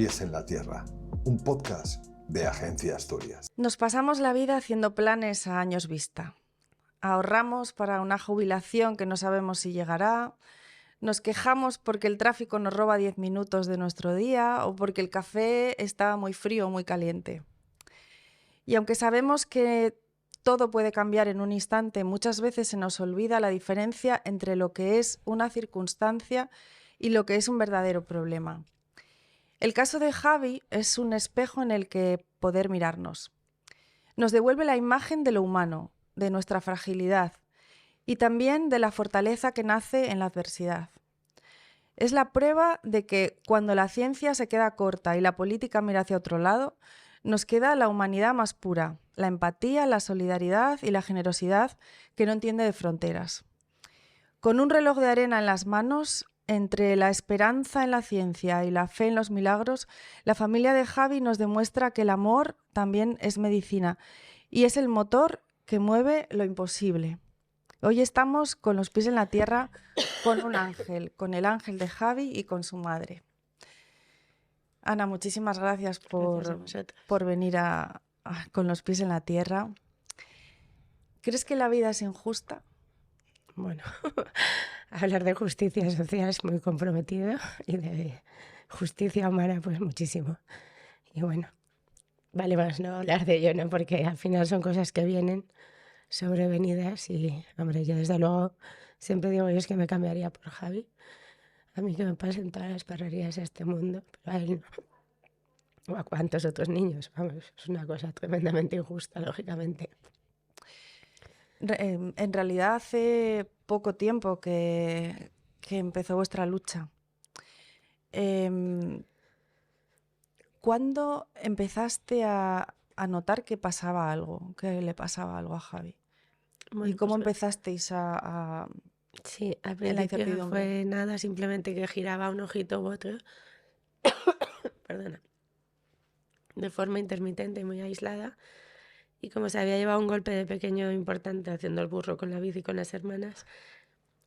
pies en la tierra, un podcast de Agencia Asturias. Nos pasamos la vida haciendo planes a años vista. Ahorramos para una jubilación que no sabemos si llegará. Nos quejamos porque el tráfico nos roba 10 minutos de nuestro día o porque el café está muy frío o muy caliente. Y aunque sabemos que todo puede cambiar en un instante, muchas veces se nos olvida la diferencia entre lo que es una circunstancia y lo que es un verdadero problema. El caso de Javi es un espejo en el que poder mirarnos. Nos devuelve la imagen de lo humano, de nuestra fragilidad y también de la fortaleza que nace en la adversidad. Es la prueba de que cuando la ciencia se queda corta y la política mira hacia otro lado, nos queda la humanidad más pura, la empatía, la solidaridad y la generosidad que no entiende de fronteras. Con un reloj de arena en las manos, entre la esperanza en la ciencia y la fe en los milagros, la familia de Javi nos demuestra que el amor también es medicina y es el motor que mueve lo imposible. Hoy estamos con los pies en la tierra con un ángel, con el ángel de Javi y con su madre. Ana, muchísimas gracias por venir con los pies en la tierra. ¿Crees que la vida es injusta? Bueno, hablar de justicia social es muy comprometido y de justicia humana pues muchísimo. Y bueno, vale más no hablar de ello, ¿no? Porque al final son cosas que vienen sobrevenidas y, hombre, yo desde luego siempre digo yo es que me cambiaría por Javi. A mí que me pasen todas las perrerías de este mundo, pero a él no. O a cuántos otros niños, vamos, es una cosa tremendamente injusta, lógicamente. En realidad hace poco tiempo que empezó vuestra lucha. ¿Cuándo empezaste a notar que pasaba algo, que le pasaba algo a Javi? Bueno, ¿Y cómo pues, empezaste a sí, al en la principio no incertidumbre? fue nada, simplemente que giraba un ojito u otro, perdona, de forma intermitente y muy aislada. Y como se había llevado un golpe de pequeño importante haciendo el burro con la bici con las hermanas,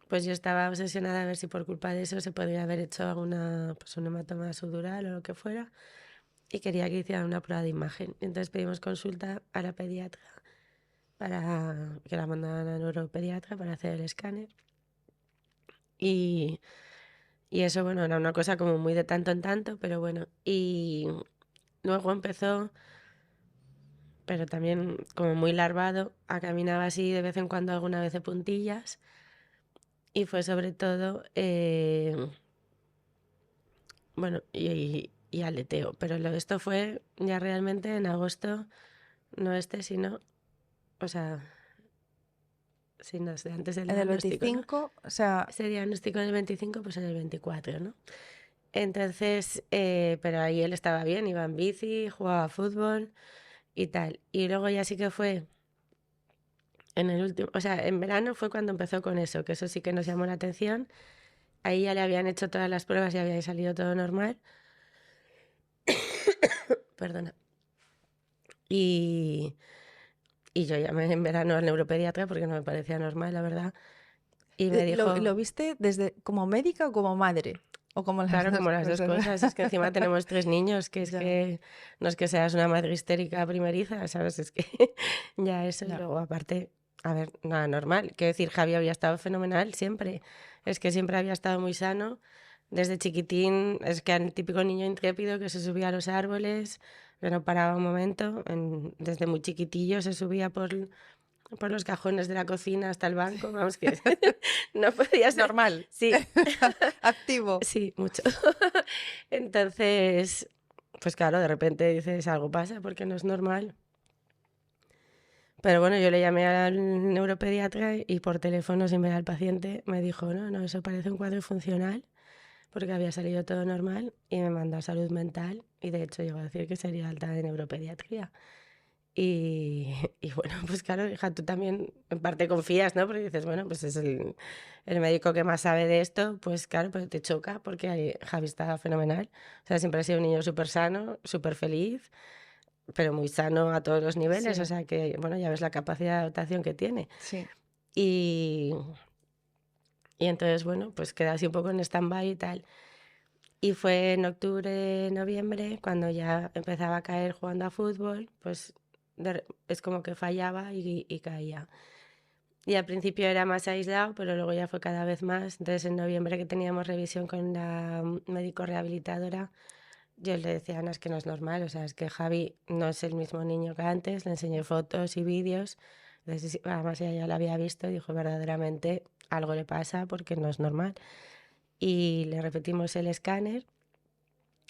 pues yo estaba obsesionada a ver si por culpa de eso se podría haber hecho alguna, pues un hematoma subdural o lo que fuera, y quería que hicieran una prueba de imagen. Entonces pedimos consulta a la pediatra para que la mandaran a neuropediatra para hacer el escáner. Y eso, bueno, era una cosa como muy de tanto en tanto, pero bueno. Y luego empezó, pero también como muy larvado, a caminar así de vez en cuando, alguna vez de puntillas. Y fue sobre todo, bueno, y aleteo. Pero esto fue ya realmente en agosto, no sino, o sea, sino desde antes del En el diagnóstico, ¿no? 25, o sea, Ese diagnóstico en el 25, pues en el 24, ¿no? Entonces, pero ahí él estaba bien, iba en bici, jugaba fútbol y tal. Y luego ya sí que fue en el último, o sea, en verano fue cuando empezó con eso, que eso sí que nos llamó la atención. Ahí ya le habían hecho todas las pruebas y había salido todo normal. Perdona. Y yo llamé en verano al neuropediatra porque no me parecía normal, la verdad. Y me dijo... ¿lo viste desde como médica o como madre? ¿O como las Claro, dos como las dos cosas. Es que encima tenemos 3 niños, que es Ya. que no es que seas una madre histérica primeriza, ¿sabes? Es que ya eso. Ya. Y luego, aparte, a ver, nada normal. Quiero decir, Javi había estado fenomenal siempre. Es que siempre había estado muy sano. Desde chiquitín, es que era el típico niño intrépido que se subía a los árboles, que no paraba un momento. Desde muy chiquitillo se subía por los cajones de la cocina hasta el banco. Vamos, que no podía ser. Normal. Sí. Activo. Sí, mucho. Entonces, pues claro, de repente dices, algo pasa porque no es normal. Pero bueno, yo le llamé al neuropediatra y por teléfono, sin ver al paciente, me dijo, no, eso parece un cuadro funcional, porque había salido todo normal, y me mandó a salud mental, y de hecho llegó a decir que sería alta de neuropediatría. Y bueno, pues claro, hija, tú también en parte confías, ¿no? Porque dices, bueno, pues es el médico que más sabe de esto, pues claro, pero te choca porque Javi está fenomenal. O sea, siempre ha sido un niño súper sano, súper feliz, pero muy sano a todos los niveles. Sí. O sea que, bueno, ya ves la capacidad de adaptación que tiene. Sí. Y entonces, bueno, pues queda así un poco en stand-by y tal. Y fue en octubre, noviembre, cuando ya empezaba a caer jugando a fútbol, pues es como que fallaba y caía. Y al principio era más aislado, pero luego ya fue cada vez más. Entonces en noviembre, que teníamos revisión con la médico rehabilitadora, yo le decía, no, es que no es normal, o sea, es que Javi no es el mismo niño que antes, le enseñé fotos y vídeos, entonces, además ella ya lo había visto y dijo, verdaderamente algo le pasa porque no es normal. Y le repetimos el escáner,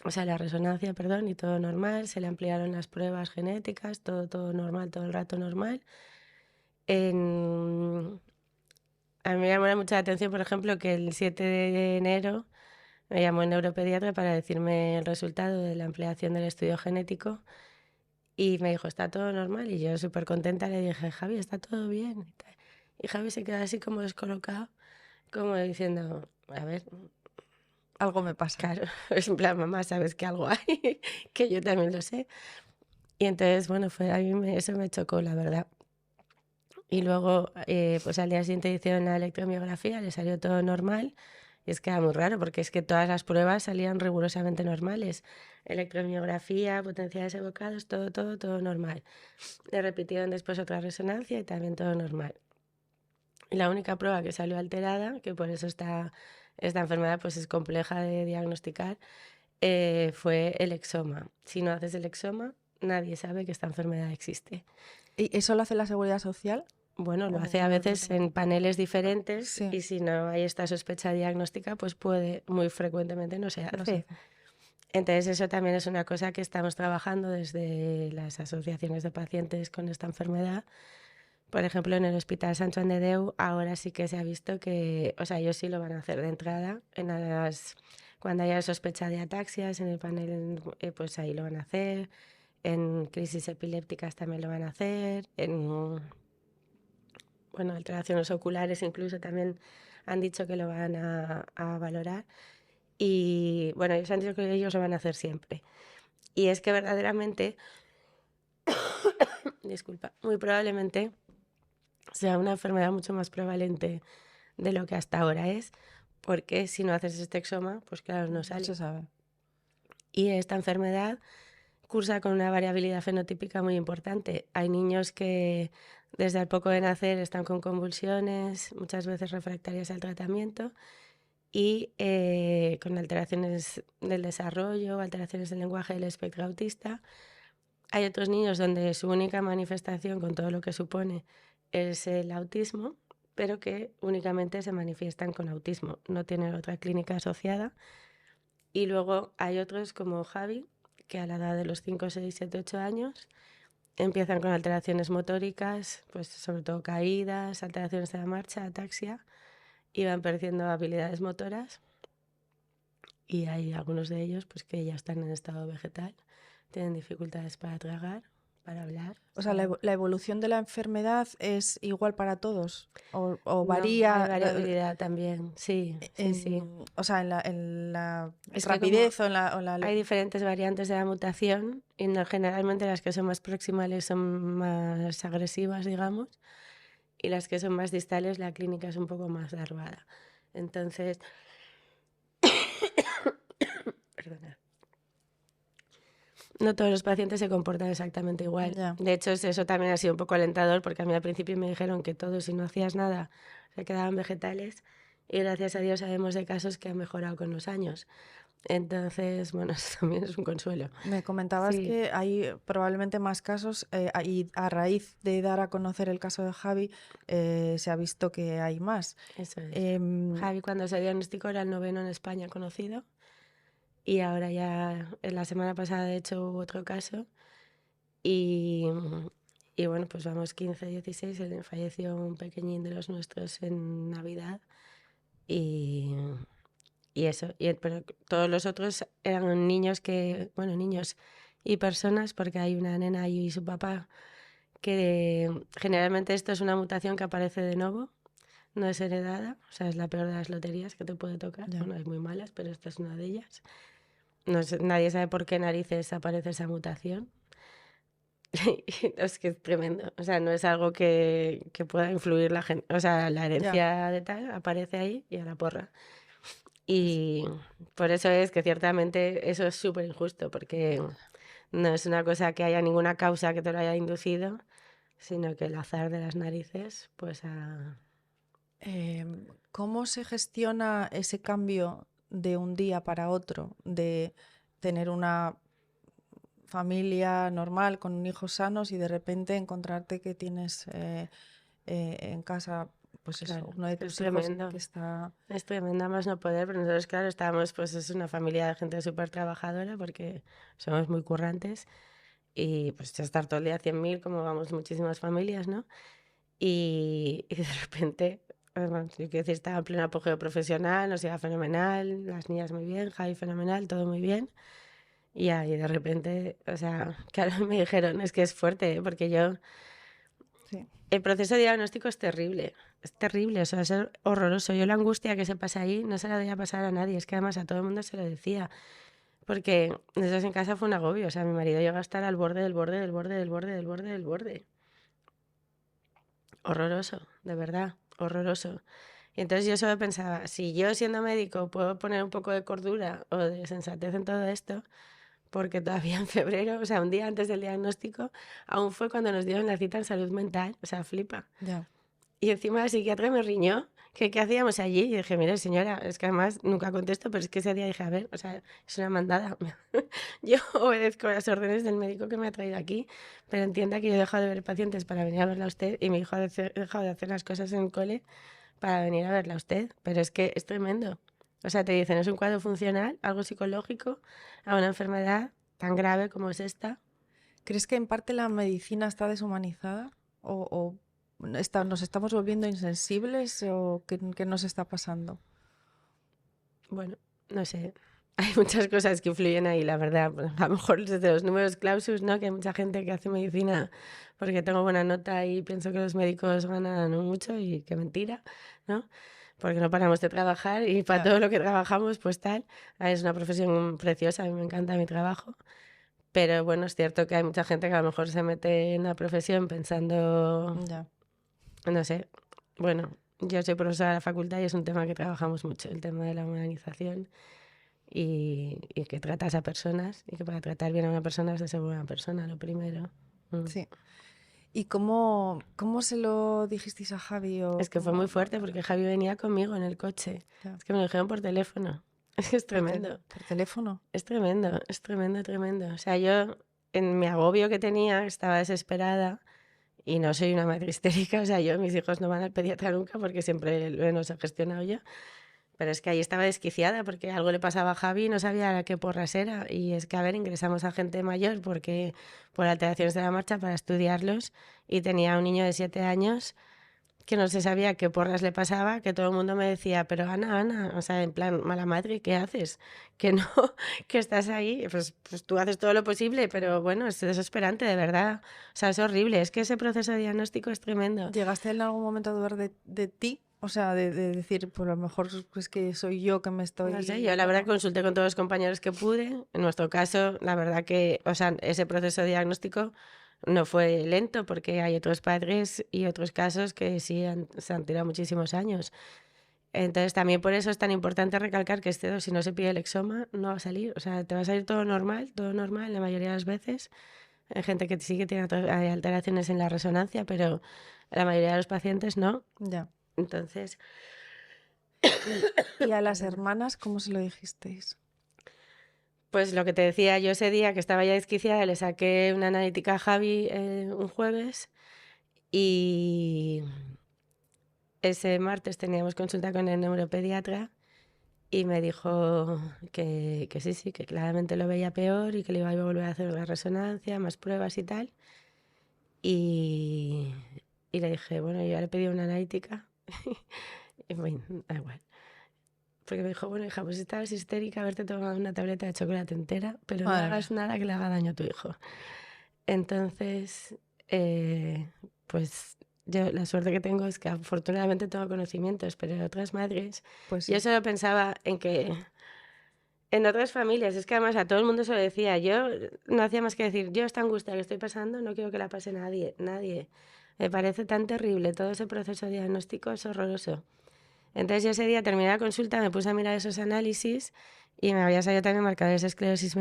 o sea, la resonancia, perdón, y todo normal, se le ampliaron las pruebas genéticas, todo normal, todo el rato normal. A mí me llamó mucha la atención, por ejemplo, que el 7 de enero me llamó el neuropediatra para decirme el resultado de la ampliación del estudio genético y me dijo, está todo normal. Y yo súper contenta le dije, Javi, está todo bien. Y Javi se quedó así como descolocado, como diciendo, a ver, Algo me pasa. claro, es en plan, mamá, sabes que algo hay, que yo también lo sé. Y entonces, bueno, a mí eso me chocó, la verdad. Y luego, pues al día siguiente hicieron la electromiografía, le salió todo normal. Y es que era muy raro, porque es que todas las pruebas salían rigurosamente normales. Electromiografía, potenciales evocados, todo normal. Le repitieron después otra resonancia y también todo normal. Y la única prueba que salió alterada, que por eso esta enfermedad pues es compleja de diagnosticar, fue el exoma. Si no haces el exoma, nadie sabe que esta enfermedad existe. ¿Y eso lo hace la Seguridad Social? Bueno, lo hace a veces en paneles diferentes Sí. y si no hay esta sospecha diagnóstica, pues muy frecuentemente no se hace. No se hace. Entonces eso también es una cosa que estamos trabajando desde las asociaciones de pacientes con esta enfermedad. Por ejemplo, en el Hospital Sant Joan de Déu ahora sí que se ha visto que, o sea, ellos sí lo van a hacer de entrada. Cuando haya sospecha de ataxias en el panel, pues ahí lo van a hacer. En crisis epilépticas también lo van a hacer. Bueno, alteraciones oculares incluso también han dicho que lo van a valorar. Y bueno, ellos han dicho que ellos lo van a hacer siempre. Y es que verdaderamente, disculpa, muy probablemente sea una enfermedad mucho más prevalente de lo que hasta ahora es, porque si no haces este exoma, pues claro, no sale. No se sabe. Y esta enfermedad cursa con una variabilidad fenotípica muy importante. Hay niños que desde el poco de nacer están con convulsiones, muchas veces refractarias al tratamiento, y con alteraciones del desarrollo, alteraciones del lenguaje del espectro autista. Hay otros niños donde su única manifestación, con todo lo que supone, es el autismo, pero que únicamente se manifiestan con autismo, no tienen otra clínica asociada. Y luego hay otros como Javi, que a la edad de los 5, 6, 7, 8 años empiezan con alteraciones motóricas, pues sobre todo caídas, alteraciones de la marcha, ataxia, y van perdiendo habilidades motoras. Y hay algunos de ellos pues que ya están en estado vegetal, tienen dificultades para tragar, para hablar. O sea, la evolución de la enfermedad es igual para todos o varía. No, hay variabilidad también, sí. O sea, en la Es rapidez que o en la... hay diferentes variantes de la mutación y generalmente las que son más proximales son más agresivas, digamos, y las que son más distales la clínica es un poco más larvada. Entonces, perdona. No todos los pacientes se comportan exactamente igual. Ya. De hecho, eso también ha sido un poco alentador porque a mí al principio me dijeron que todos, si no hacías nada, se quedaban vegetales y gracias a Dios sabemos de casos que han mejorado con los años. Entonces, bueno, eso también es un consuelo. Me comentabas Sí. que hay probablemente más casos y a raíz de dar a conocer el caso de Javi se ha visto que hay más. Eso es. Em, Javi cuando se diagnosticó era el 9º en España conocido y ahora ya, la semana pasada de hecho hubo otro caso y bueno, pues vamos 15, 16, falleció un pequeñín de los nuestros en Navidad y eso, pero todos los otros eran niños niños y personas, porque hay una nena y su papá, que generalmente esto es una mutación que aparece de nuevo, no es heredada, o sea, es la peor de las loterías que te puede tocar. Ya. Bueno, hay muy malas, pero esta es una de ellas. Nadie sabe por qué narices aparece esa mutación. Es que es tremendo, o sea, no es algo que pueda influir la gente, o sea, la herencia de tal aparece ahí y a la porra. Y por eso es que ciertamente eso es súper injusto, porque no es una cosa que haya ninguna causa que te lo haya inducido, sino que el azar de las narices, pues ¿Cómo se gestiona ese cambio de un día para otro, de tener una familia normal con hijos sanos y de repente encontrarte que tienes en casa, pues eso, claro, uno de es tus hijos tremendo. que está... Es tremendo, más no poder, pero nosotros, claro, estábamos, pues es una familia de gente súper trabajadora porque somos muy currantes y pues estar todo el día a 100.000 como vamos muchísimas familias, ¿no? Y de repente, bueno, yo quiero decir, estaba en pleno apogeo profesional, nos iba fenomenal, las niñas muy bien, Javi fenomenal, todo muy bien. Y ahí de repente, o sea, claro, me dijeron, es que es fuerte, ¿eh? Porque yo, Sí, el proceso de diagnóstico es terrible, o sea, es horroroso. Yo la angustia que se pasa ahí no se la veía pasar a nadie, es que además a todo el mundo se lo decía, porque desde en casa fue un agobio, o sea, mi marido llegó a estar al borde del borde del borde del borde del borde del borde. Horroroso, de verdad, horroroso. Y entonces yo solo pensaba, si yo siendo médico puedo poner un poco de cordura o de sensatez en todo esto, porque todavía en febrero, o sea, un día antes del diagnóstico, aún fue cuando nos dieron la cita en salud mental, o sea, flipa. ya. Y encima la psiquiatra me riñó, que qué hacíamos allí, y dije, mire señora, es que además nunca contesto, pero es que ese día dije, a ver, o sea, es una mandada. Yo obedezco las órdenes del médico que me ha traído aquí, pero entienda que yo he dejado de ver pacientes para venir a verla a usted y mi hijo ha dejado de hacer las cosas en el cole para venir a verla a usted, pero es que es tremendo. O sea, te dicen, es un cuadro funcional, algo psicológico, a una enfermedad tan grave como es esta. ¿Crees que en parte la medicina está deshumanizada? ¿O nos estamos volviendo insensibles? ¿O qué nos está pasando? Bueno, no sé. Hay muchas cosas que influyen ahí, la verdad. Pues, a lo mejor desde los números clausus, ¿no? Que hay mucha gente que hace medicina porque tengo buena nota y pienso que los médicos ganan mucho y que mentira, ¿no? Porque no paramos de trabajar y para Ya, todo lo que trabajamos, pues tal. Es una profesión preciosa, a mí me encanta mi trabajo. Pero bueno, es cierto que hay mucha gente que a lo mejor se mete en la profesión pensando, ya. no sé, bueno, yo soy profesora de la facultad y es un tema que trabajamos mucho, el tema de la humanización y que tratas a personas y que para tratar bien a una persona es de ser buena persona, lo primero. Mm. Sí. ¿Y cómo se lo dijisteis a Javi? Es O que fue muy cómo, fuerte porque Javi venía conmigo en el coche. ya, Es que me lo dijeron por teléfono. Es que es tremendo. por teléfono? Es tremendo, es tremendo, tremendo. O sea, yo en mi agobio que tenía estaba desesperada y no soy una madre histérica. O sea, yo, mis hijos no van al pediatra nunca porque siempre lo he gestionado yo. Pero es que ahí estaba desquiciada porque algo le pasaba a Javi y no sabía a qué porras era. Y es que, a ver, ingresamos a gente mayor porque por alteraciones de la marcha para estudiarlos y tenía un niño de 7 años que no se sabía qué porras le pasaba, que todo el mundo me decía, pero Ana, Ana, o sea, en plan, mala madre, ¿qué haces? Que no, que estás ahí, pues tú haces todo lo posible, pero bueno, es desesperante, de verdad. O sea, es horrible, es que ese proceso de diagnóstico es tremendo. ¿Llegaste en algún momento a dudar de ti? O sea, de decir, pues a lo mejor es que soy yo que me No sé, estoy... yo la verdad consulté con todos los compañeros que pude. En nuestro caso, la verdad que, o sea, ese proceso de diagnóstico no fue lento porque hay otros padres y otros casos que sí se han tirado muchísimos años. Entonces, también por eso es tan importante recalcar que este, si no se pide el exoma, no va a salir. O sea, te va a salir todo normal la mayoría de las veces. Hay gente que sí que tiene hay alteraciones en la resonancia, pero la mayoría de los pacientes no. Ya. Entonces, ¿Y a las perdona. hermanas cómo se lo dijisteis? Pues lo que te decía yo ese día que estaba ya desquiciada, le saqué una analítica a Javi un jueves y ese martes teníamos consulta con el neuropediatra y me dijo que sí, sí, que claramente lo veía peor y que le iba a volver a hacer una resonancia, más pruebas y tal. Y, y le dije, bueno, yo ya le pedí una analítica y bueno, da igual. Porque me dijo, bueno, hija, pues estabas histérica haberte tomado una tableta de chocolate entera, pero no Madre hagas mía. nada que le haga daño a tu hijo. Entonces, pues yo la suerte que tengo es que afortunadamente tengo conocimientos, pero en otras madres, Pues yo sí. solo pensaba en que en otras familias, es que además a todo el mundo se lo decía, yo no hacía más que decir, yo esta angustia que estoy pasando no quiero que la pase nadie, nadie. Me parece tan terrible todo ese proceso diagnóstico, es horroroso. Entonces yo ese día terminé la consulta, me puse a mirar esos análisis y me había salido también marcadores de esclerosis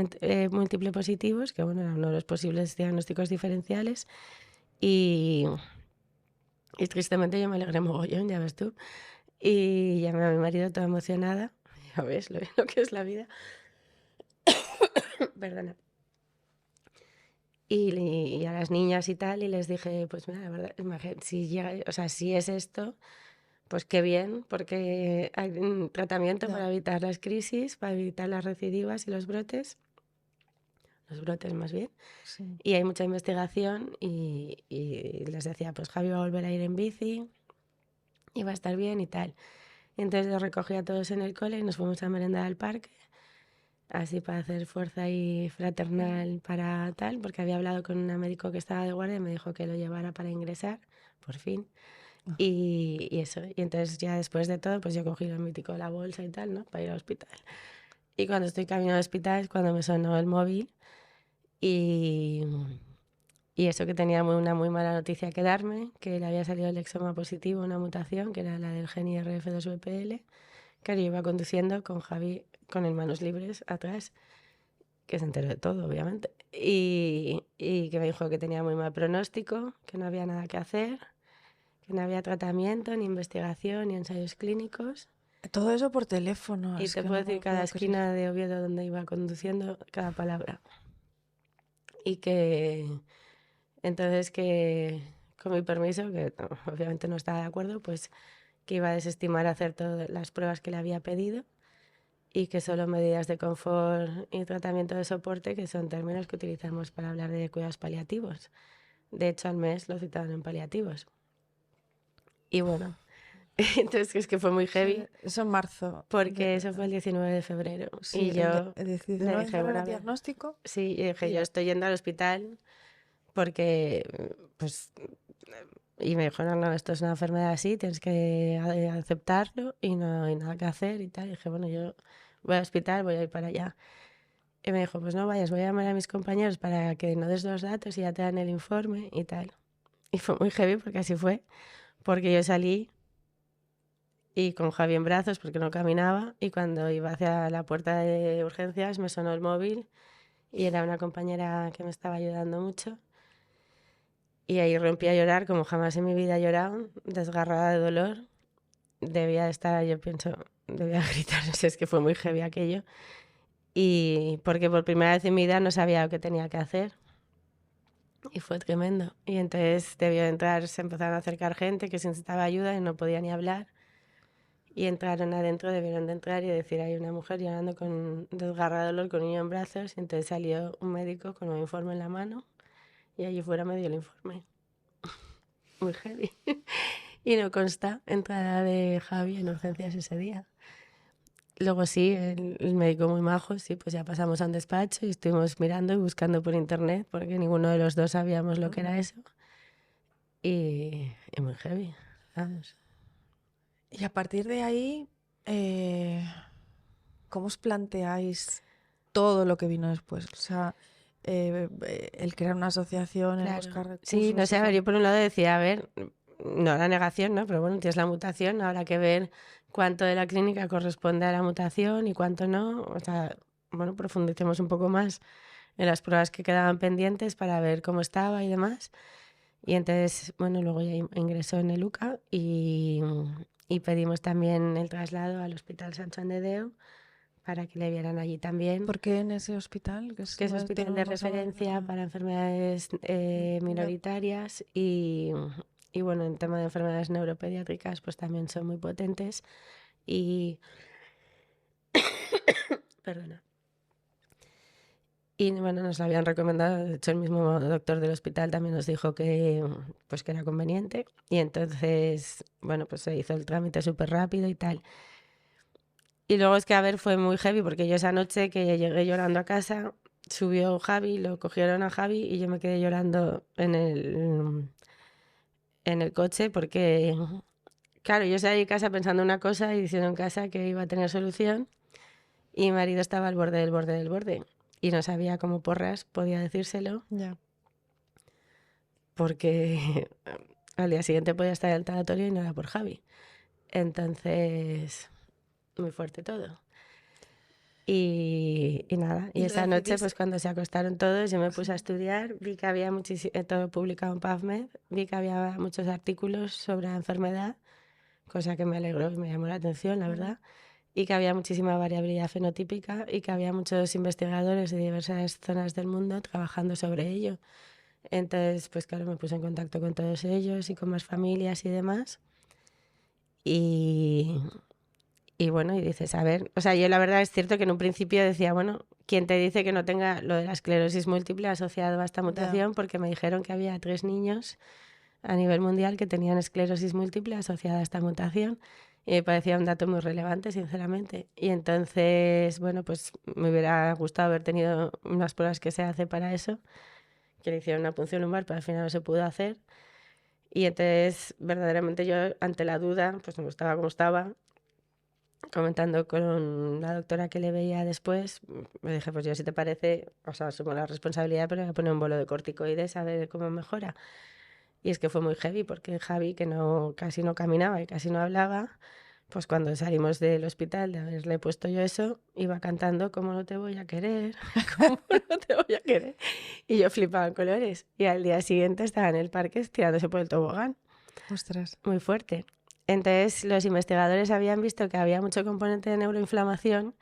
múltiple positivos, que bueno, eran uno de los posibles diagnósticos diferenciales. Y tristemente yo me alegré mogollón, ya ves tú. Y llamé a mi marido toda emocionada. Ya ves lo que es la vida. Perdona. Y a las niñas y tal, y les dije, pues mira, la verdad, si llega, o sea, si es esto, pues qué bien, porque hay un tratamiento Ya. para evitar las crisis, para evitar las recidivas y los brotes más bien, Sí. y hay mucha investigación y les decía, pues Javi va a volver a ir en bici y va a estar bien y tal. Y entonces los recogí a todos en el cole y nos fuimos a merendar al parque, así para hacer fuerza y fraternal para tal, porque había hablado con una médico que estaba de guardia y me dijo que lo llevara para ingresar, por fin. Y eso, y entonces ya después de todo, pues yo cogí lo mítico, la bolsa y tal, ¿no? Para ir al hospital. Y cuando estoy camino al hospital es cuando me sonó el móvil y, y eso, que tenía una muy mala noticia que darme, que le había salido el exoma positivo, una mutación, que era la del gen IRF2VPL. Claro, yo iba conduciendo con Javi con el manos libres atrás, que se enteró de todo, obviamente. Y que me dijo que tenía muy mal pronóstico, que no había nada que hacer, que no había tratamiento, ni investigación, ni ensayos clínicos. Todo eso por teléfono. Y Es te que puedo no me decir lo cada puedo creer. esquina de Oviedo donde iba conduciendo, cada palabra. Y que entonces que, con mi permiso, que obviamente no estaba de acuerdo, pues que iba a desestimar hacer todas las pruebas que le había pedido y que solo medidas de confort y tratamiento de soporte, que son términos que utilizamos para hablar de cuidados paliativos. De hecho, al mes lo citaban en paliativos. Y bueno, entonces es que fue muy heavy, Eso en marzo. porque eso fue el 19 de febrero. Sí, Y yo el le 19 de dije, bueno, febrero a ver, diagnóstico. sí, y dije, Y yo ya. estoy yendo al hospital porque, pues, y me dijo, no, no, esto es una enfermedad así, tienes que aceptarlo y no hay nada que hacer y tal. Y dije, bueno, yo voy al hospital, voy a ir para allá. Y me dijo, pues no vayas, voy a llamar a mis compañeros para que no des los datos y ya te dan el informe y tal. Y fue muy heavy porque así fue, porque yo salí y con Javi en brazos porque no caminaba, y cuando iba hacia la puerta de urgencias me sonó el móvil y era una compañera que me estaba ayudando mucho. Y ahí rompí a llorar como jamás en mi vida he llorado, desgarrada de dolor. Debía de estar, yo pienso, debía gritar, no sé, es que fue muy heavy aquello. Y porque por primera vez en mi vida no sabía lo que tenía que hacer. Y fue tremendo. Y entonces debió entrar, se empezaron a acercar gente que se necesitaba ayuda y no podía ni hablar. Y entraron adentro, debieron de entrar y decir, hay una mujer llorando con desgarrado dolor con un niño en brazos. Y entonces salió un médico con un informe en la mano y allí fuera me dio el informe. Muy heavy. Y no consta entrada de Javi en urgencias ese día. Luego sí, el médico muy majo, sí, pues ya pasamos a un despacho y estuvimos mirando y buscando por internet porque ninguno de los dos sabíamos lo que era eso. Y muy heavy, vamos. Y a partir de ahí, ¿cómo os planteáis todo lo que vino después? O sea, el crear una asociación, el Claro. buscar Sí, no recursos, sé, a ver, yo por un lado decía, a ver, no la negación, ¿no? Pero bueno, tienes la mutación, habrá que ver cuánto de la clínica corresponde a la mutación y cuánto no. O sea, bueno, profundicemos un poco más en las pruebas que quedaban pendientes para ver cómo estaba y demás. Y entonces, bueno, luego ya ingresó en el UCA y pedimos también el traslado al Hospital Sant Joan de Déu para que le vieran allí también, ¿por qué en ese hospital? que es hospital de tenemos ahora referencia para enfermedades minoritarias y bueno, en tema de enfermedades neuropediátricas pues también son muy potentes y, perdona, y bueno, nos lo habían recomendado, de hecho el mismo doctor del hospital también nos dijo que pues que era conveniente y entonces, bueno, pues se hizo el trámite súper rápido y tal. Y luego es que, a ver, fue muy heavy porque yo esa noche que llegué llorando a casa, subió Javi, lo cogieron a Javi y yo me quedé llorando en el coche porque, claro, yo salí de casa pensando una cosa y diciendo en casa que iba a tener solución y mi marido estaba al borde del borde del borde y no sabía cómo porras podía decírselo Ya. porque al día siguiente podía estar en el tanatorio y no era por Javi. Entonces, muy fuerte todo. Y nada, y ¿Y lo esa noche, decidiste? pues cuando se acostaron todos, yo me puse a estudiar, vi que había todo publicado en PubMed, vi que había muchos artículos sobre la enfermedad, cosa que me alegró y me llamó la atención, la verdad, y que había muchísima variabilidad fenotípica y que había muchos investigadores de diversas zonas del mundo trabajando sobre ello. Entonces, pues claro, me puse en contacto con todos ellos y con más familias y demás. Y, y bueno, y dices, a ver, o sea, yo la verdad es cierto que en un principio decía, bueno, ¿quién te dice que no tenga lo de la esclerosis múltiple asociado a esta Ya. mutación? Porque me dijeron que había 3 niños a nivel mundial que tenían esclerosis múltiple asociada a esta mutación. Y me parecía un dato muy relevante, sinceramente. Y entonces, bueno, pues me hubiera gustado haber tenido unas pruebas que se hace para eso, que le hicieron una punción lumbar, pero al final no se pudo hacer. Y entonces, verdaderamente yo, ante la duda, pues no estaba como estaba, comentando con la doctora que le veía después, me dije, pues yo si te parece, o sea, asumo la responsabilidad, pero voy a poner un bolo de corticoides a ver cómo mejora. Y es que fue muy heavy, porque Javi, que no, casi no caminaba y casi no hablaba, pues cuando salimos del hospital de haberle puesto yo eso, iba cantando ¿Cómo no te voy a querer? ¿Cómo no te voy a querer? Y yo flipaba en colores. Y al día siguiente estaba en el parque tirándose por el tobogán. Ostras. Muy fuerte. Entonces, los investigadores habían visto que había mucho componente de neuroinflamación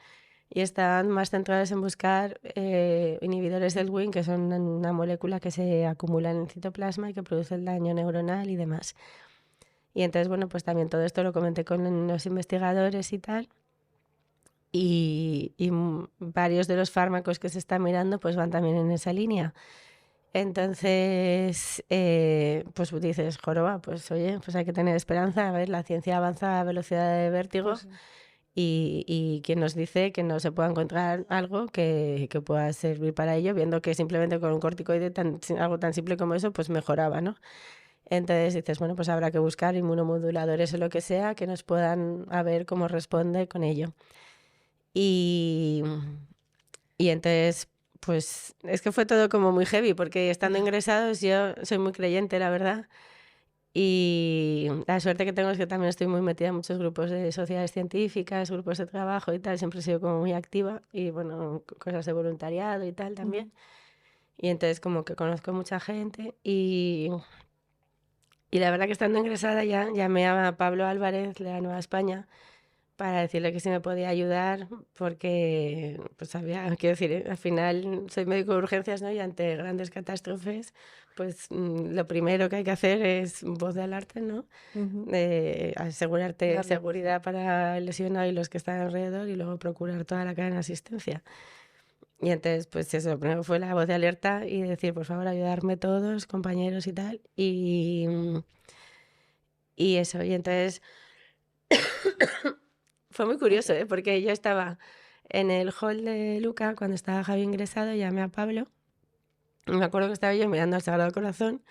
y estaban más centrados en buscar inhibidores del Wnt, que son una molécula que se acumula en el citoplasma y que produce el daño neuronal y demás. Y entonces, bueno, pues también todo esto lo comenté con los investigadores y tal. Y varios de los fármacos que se están mirando pues van también en esa línea. Entonces, pues dices, joroba, pues oye, pues hay que tener esperanza. A ver, la ciencia avanza a velocidad de vértigo. Pues sí. Y quien nos dice que no se pueda encontrar algo que pueda servir para ello, viendo que simplemente con un corticoide, algo tan simple como eso, pues mejoraba, ¿no? Entonces dices, bueno, pues habrá que buscar inmunomoduladores o lo que sea que nos puedan a ver cómo responde con ello. Y entonces, pues es que fue todo como muy heavy, porque estando ingresados yo soy muy creyente, la verdad. Y la suerte que tengo es que también estoy muy metida en muchos grupos de sociedades científicas, grupos de trabajo y tal. Siempre he sido como muy activa y, bueno, cosas de voluntariado y tal también. Y entonces como que conozco mucha gente y la verdad que estando ingresada ya llamé a Pablo Álvarez de la Nueva España para decirle que si me podía ayudar, porque, pues había, quiero decir, al final soy médico de urgencias, ¿no? Y ante grandes catástrofes, pues lo primero que hay que hacer es voz de alerta, ¿no? Asegurarte Darle seguridad para el lesionado y los que están alrededor y luego procurar toda la cadena de asistencia. Y entonces, pues eso, lo primero fue la voz de alerta y decir, por favor, ayudarme todos, compañeros y tal. Y eso, y entonces fue muy curioso, ¿eh? Porque yo estaba en el hall de Luca cuando estaba Javi ingresado, llamé a Pablo. Y me acuerdo que estaba yo mirando al Sagrado Corazón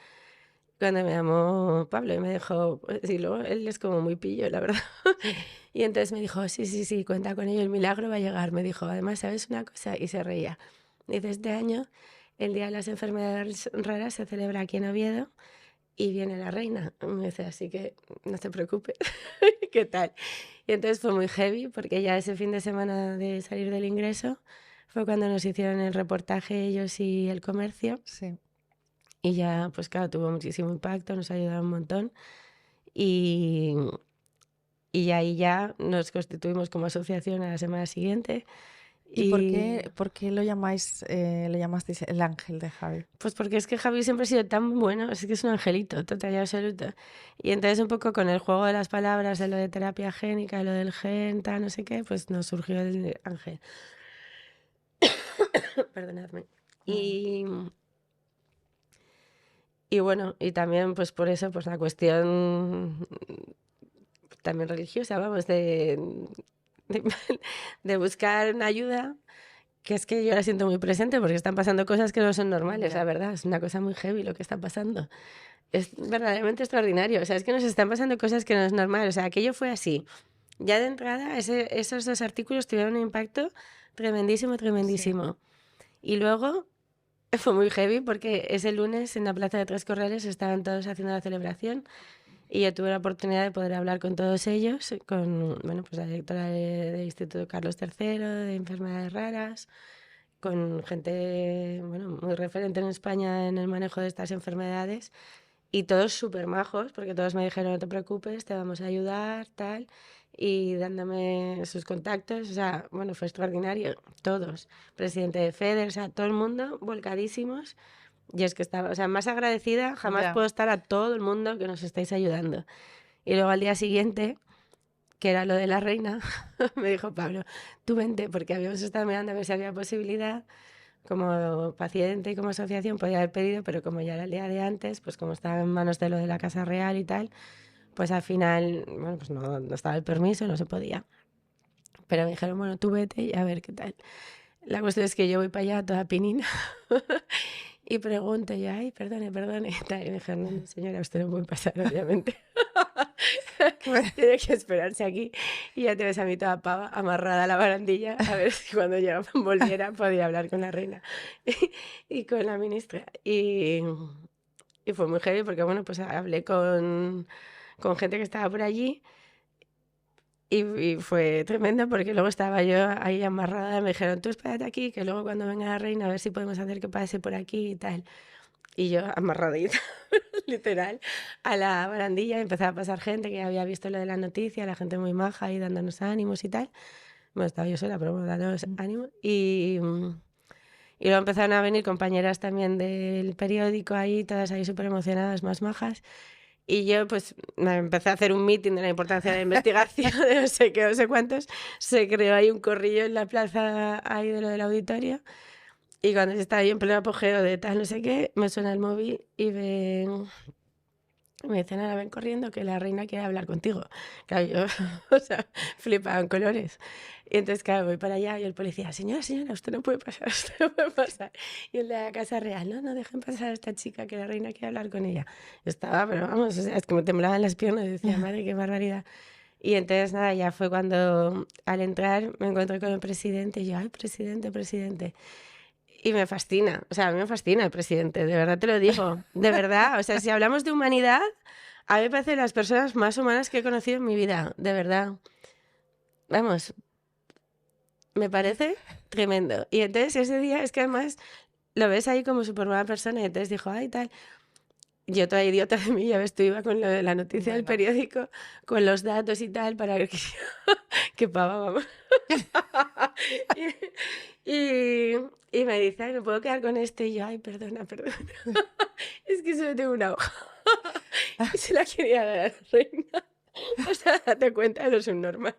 cuando me llamó Pablo y me dijo, pues, y luego él es como muy pillo, la verdad. Y entonces me dijo, sí, cuenta con ello, el milagro va a llegar. Me dijo, además, ¿sabes una cosa? Y se reía. Dice, este año el Día de las Enfermedades Raras se celebra aquí en Oviedo y viene la reina. Me dice, así que no te preocupes. ¿Qué tal? Y entonces fue muy heavy porque ya ese fin de semana de salir del ingreso fue cuando nos hicieron el reportaje ellos y el comercio. Sí. Y ya, pues claro, tuvo muchísimo impacto, nos ayudaron un montón. Y ahí ya nos constituimos como asociación a la semana siguiente. ¿Y por qué lo llamasteis el ángel de Javi? Pues porque es que Javi siempre ha sido tan bueno, es que es un angelito, total y absoluto. Y entonces un poco con el juego de las palabras, de lo de terapia génica, lo del gen, tal, no sé qué, pues nos surgió el ángel. Perdonadme. Y bueno, y también pues por eso, pues la cuestión también religiosa, vamos, de, de buscar una ayuda, que es que yo la siento muy presente porque están pasando cosas que no son normales, la verdad, es una cosa muy heavy lo que está pasando. Es verdaderamente extraordinario, o sea, es que nos están pasando cosas que no es normal, o sea, aquello fue así. Ya de entrada, esos 2 artículos tuvieron un impacto tremendísimo. Sí. Y luego fue muy heavy porque ese lunes en la plaza de Tres Corrales estaban todos haciendo la celebración Y yo tuve la oportunidad de poder hablar con todos ellos, con bueno, pues la directora del Instituto Carlos III, de enfermedades raras, con gente bueno, muy referente en España en el manejo de estas enfermedades, y todos súper majos, porque todos me dijeron, no te preocupes, te vamos a ayudar, tal, y dándome sus contactos, o sea, bueno, fue extraordinario, todos, presidente de FEDER, o sea, todo el mundo volcadísimos. Y es que estaba, o sea, más agradecida, jamás Ya. puedo estar a todo el mundo que nos estáis ayudando. Y luego al día siguiente, que era lo de la reina, me dijo Pablo, tú vente, porque habíamos estado mirando a ver si había posibilidad, como paciente y como asociación podía haber pedido, pero como ya era el día de antes, pues como estaba en manos de lo de la Casa Real y tal, pues al final, bueno, pues no estaba el permiso, no se podía. Pero me dijeron, bueno, tú vete y a ver qué tal. La cuestión es que yo voy para allá toda pinina y pregunto, y ay, perdone, perdone. Y tal, y me dijeron, no, no, señora, usted no puede pasar, obviamente. Tiene que esperarse aquí. Y ya te ves a mí toda pava, amarrada a la barandilla, a ver si cuando yo volviera podía hablar con la reina y con la ministra. Y fue muy heavy porque, bueno, pues hablé con gente que estaba por allí. Y fue tremendo porque luego estaba yo ahí amarrada, me dijeron, tú espérate aquí, que luego cuando venga la reina a ver si podemos hacer que pase por aquí y tal. Y yo amarradita, literal, a la barandilla, empezaba a pasar gente que había visto lo de la noticia, la gente muy maja ahí dándonos ánimos y tal. Bueno, estaba yo sola, pero bueno, dándonos ánimos. Y luego empezaron a venir compañeras también del periódico ahí, todas ahí súper emocionadas, más majas. Y yo pues me empecé a hacer un meeting de la importancia de la investigación, de no sé qué, no sé cuántos. Se creó ahí un corrillo en la plaza ahí de lo del auditorio. Y cuando yo estaba ahí en pleno apogeo de tal, no sé qué, me suena el móvil y me dicen, ahora ven corriendo que la reina quiere hablar contigo. Claro, yo, o sea, flipaba en colores. Y entonces, claro, voy para allá y el policía, señora, señora, usted no puede pasar, usted no puede pasar. Y el de la Casa Real, no, no, dejen pasar a esta chica que la reina quiere hablar con ella. Yo estaba, pero vamos, o sea, es que me temblaban las piernas y decía, madre, qué barbaridad. Y entonces, nada, ya fue cuando al entrar me encontré con el presidente y yo, ay, presidente, presidente. Y me fascina, o sea, a mí me fascina el presidente, de verdad te lo digo, de verdad. O sea, si hablamos de humanidad, a mí me parece de las personas más humanas que he conocido en mi vida, de verdad. Vamos, me parece tremendo. Y entonces ese día es que además lo ves ahí como súper buena persona y entonces dijo, ay, tal. Yo toda idiota de mí, ya ves, tú iba con lo de la noticia del Bueno. periódico, con los datos y tal, para ver qué pava, vamos. Y, y me dice, ay, ¿me puedo quedar con este? Y yo, ay, perdona, perdona. Es que solo tengo una hoja. Y se la quería dar a la reina. O sea, date cuenta de lo subnormal.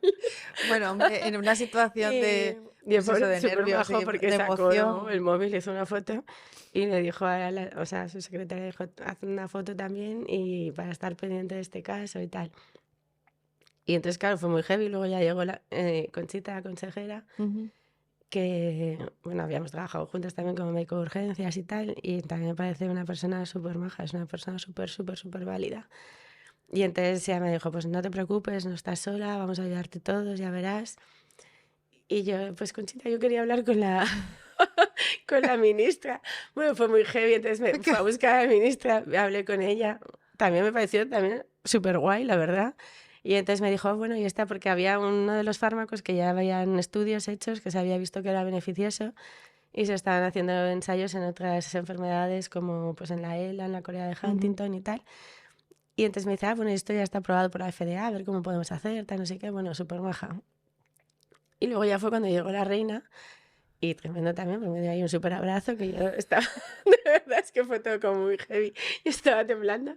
Bueno, hombre, en una situación de, Y el pues eso, pobre de súper nervios majo y porque de sacó emoción. el móvil, hizo una foto y le dijo o sea, a su secretaria, dijo, haz una foto también y para estar pendiente de este caso y tal. Y entonces, claro, fue muy heavy. Luego ya llegó Conchita, la consejera, Ujú. que, bueno, habíamos trabajado juntas también como médico de urgencias y tal, y también me parece una persona súper maja, es una persona súper, súper, súper válida. Y entonces ella me dijo, pues no te preocupes, no estás sola, vamos a ayudarte todos, ya verás. Y yo, pues Conchita, yo quería hablar con la, con la ministra. Bueno, fue muy heavy, entonces me fue a buscar a la ministra, hablé con ella. También me pareció también súper guay, la verdad. Y entonces me dijo, bueno, y está porque había uno de los fármacos que ya habían estudios hechos, que se había visto que era beneficioso y se estaban haciendo ensayos en otras enfermedades como pues en la ELA, en la Corea de Huntington y tal. Y entonces me dice, ah, bueno, esto ya está aprobado por la FDA, a ver cómo podemos hacer, tal, no sé qué, bueno, súper maja. Y luego ya fue cuando llegó la reina y tremendo también, porque me dio ahí un súper abrazo que yo estaba, de verdad es que fue todo como muy heavy, yo estaba temblando.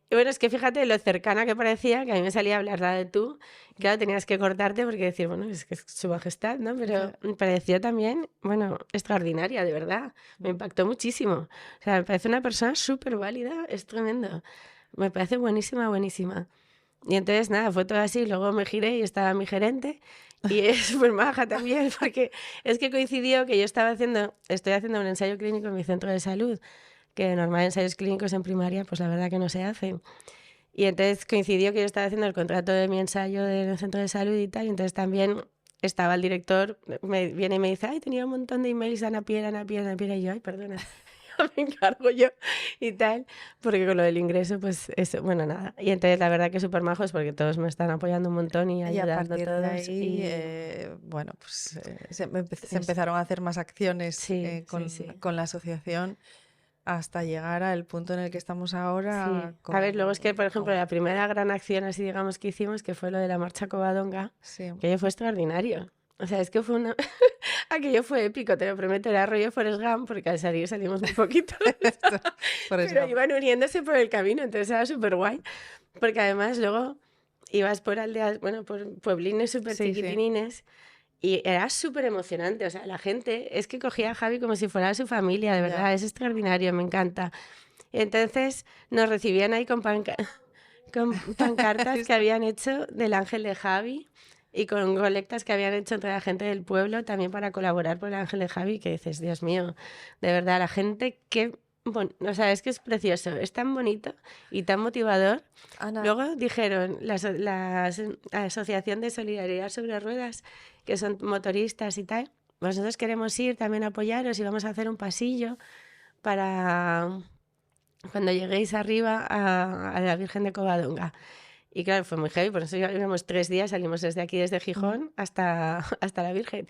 Y bueno, es que fíjate lo cercana que parecía, que a mí me salía a hablar de tú, claro, tenías que cortarte porque decir, bueno, es que es su majestad, ¿no? Pero me pareció también, bueno, extraordinaria, de verdad, me impactó muchísimo. O sea, me parece una persona súper válida, es tremendo, me parece buenísima, buenísima. Y entonces, nada, fue todo así. Luego me giré y estaba mi gerente. Y es súper maja también, porque es que coincidió que yo estoy haciendo un ensayo clínico en mi centro de salud, que normal ensayos clínicos en primaria, pues la verdad que no se hacen. Y entonces coincidió que yo estaba haciendo el contrato de mi ensayo del centro de salud y tal, y entonces también estaba el director, me viene y me dice, ay, tenía un montón de emails de Ana Pierre, y yo, ay, perdona. me encargo yo y tal, porque con lo del ingreso, pues eso, bueno, nada. Y entonces la verdad que súper majos porque todos me están apoyando un montón y Y a ayudando partir de todos. ahí, Y bueno, pues se eso, empezaron a hacer más acciones sí, sí, sí. con la asociación hasta llegar al punto en el que estamos ahora Sí. A ver, luego es que, por ejemplo, con- la primera gran acción así, digamos, que hicimos, que fue lo de la marcha Covadonga, sí. aquello fue extraordinario. O sea, es que fue una... aquello fue épico, te lo prometo, era rollo Forrest Gump, porque al salir salimos muy poquito, Esto, por eso. pero iban uniéndose por el camino, entonces era súper guay. Porque además luego ibas por aldeas, bueno, por pueblines súper Sí, sí. chiquitinines y era súper emocionante. O sea, la gente es que cogía a Javi como si fuera su familia, de Ya. verdad, es extraordinario, me encanta. Y entonces nos recibían ahí con pancartas que habían hecho del Ángel de Javi y con colectas que habían hecho entre la gente del pueblo también para colaborar por el Ángel de Javi, que dices, Dios mío, de verdad, la gente que... o sea, es que es precioso, es tan bonito y tan motivador. Ana, Luego dijeron la Asociación de Solidaridad sobre Ruedas, que son motoristas y tal, nosotros queremos ir también a apoyaros y vamos a hacer un pasillo para cuando lleguéis arriba a la Virgen de Covadonga. Y claro, fue muy heavy, por eso íbamos 3 días, salimos desde aquí, desde Gijón, hasta la Virgen.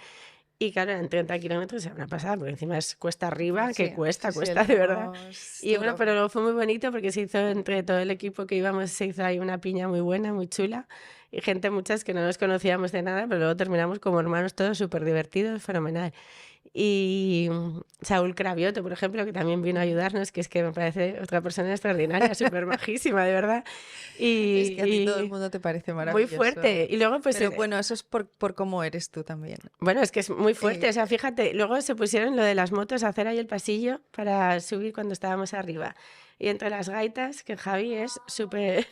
Y claro, eran 30 kilómetros, era una pasada, porque encima es cuesta arriba, que sí, cuesta, sí, sí, cuesta de verdad. es Y bueno, duro. pero luego fue muy bonito porque se hizo entre todo el equipo que íbamos, se hizo ahí una piña muy buena, muy chula. Y gente, muchas que no nos conocíamos de nada, pero luego terminamos como hermanos todos súper divertidos, fenomenal. Y Saúl Cravioto, por ejemplo, que también vino a ayudarnos, que es que me parece otra persona extraordinaria, súper majísima, de verdad. Es que a ti todo el Y mundo te parece muy maravilloso. fuerte. Y luego, pues, Pero bueno, eso es por cómo eres tú también. bueno, es que es muy fuerte. O sea, fíjate, luego se pusieron lo de las motos a hacer ahí el pasillo para subir cuando estábamos arriba. Y entre las gaitas, que Javi es súper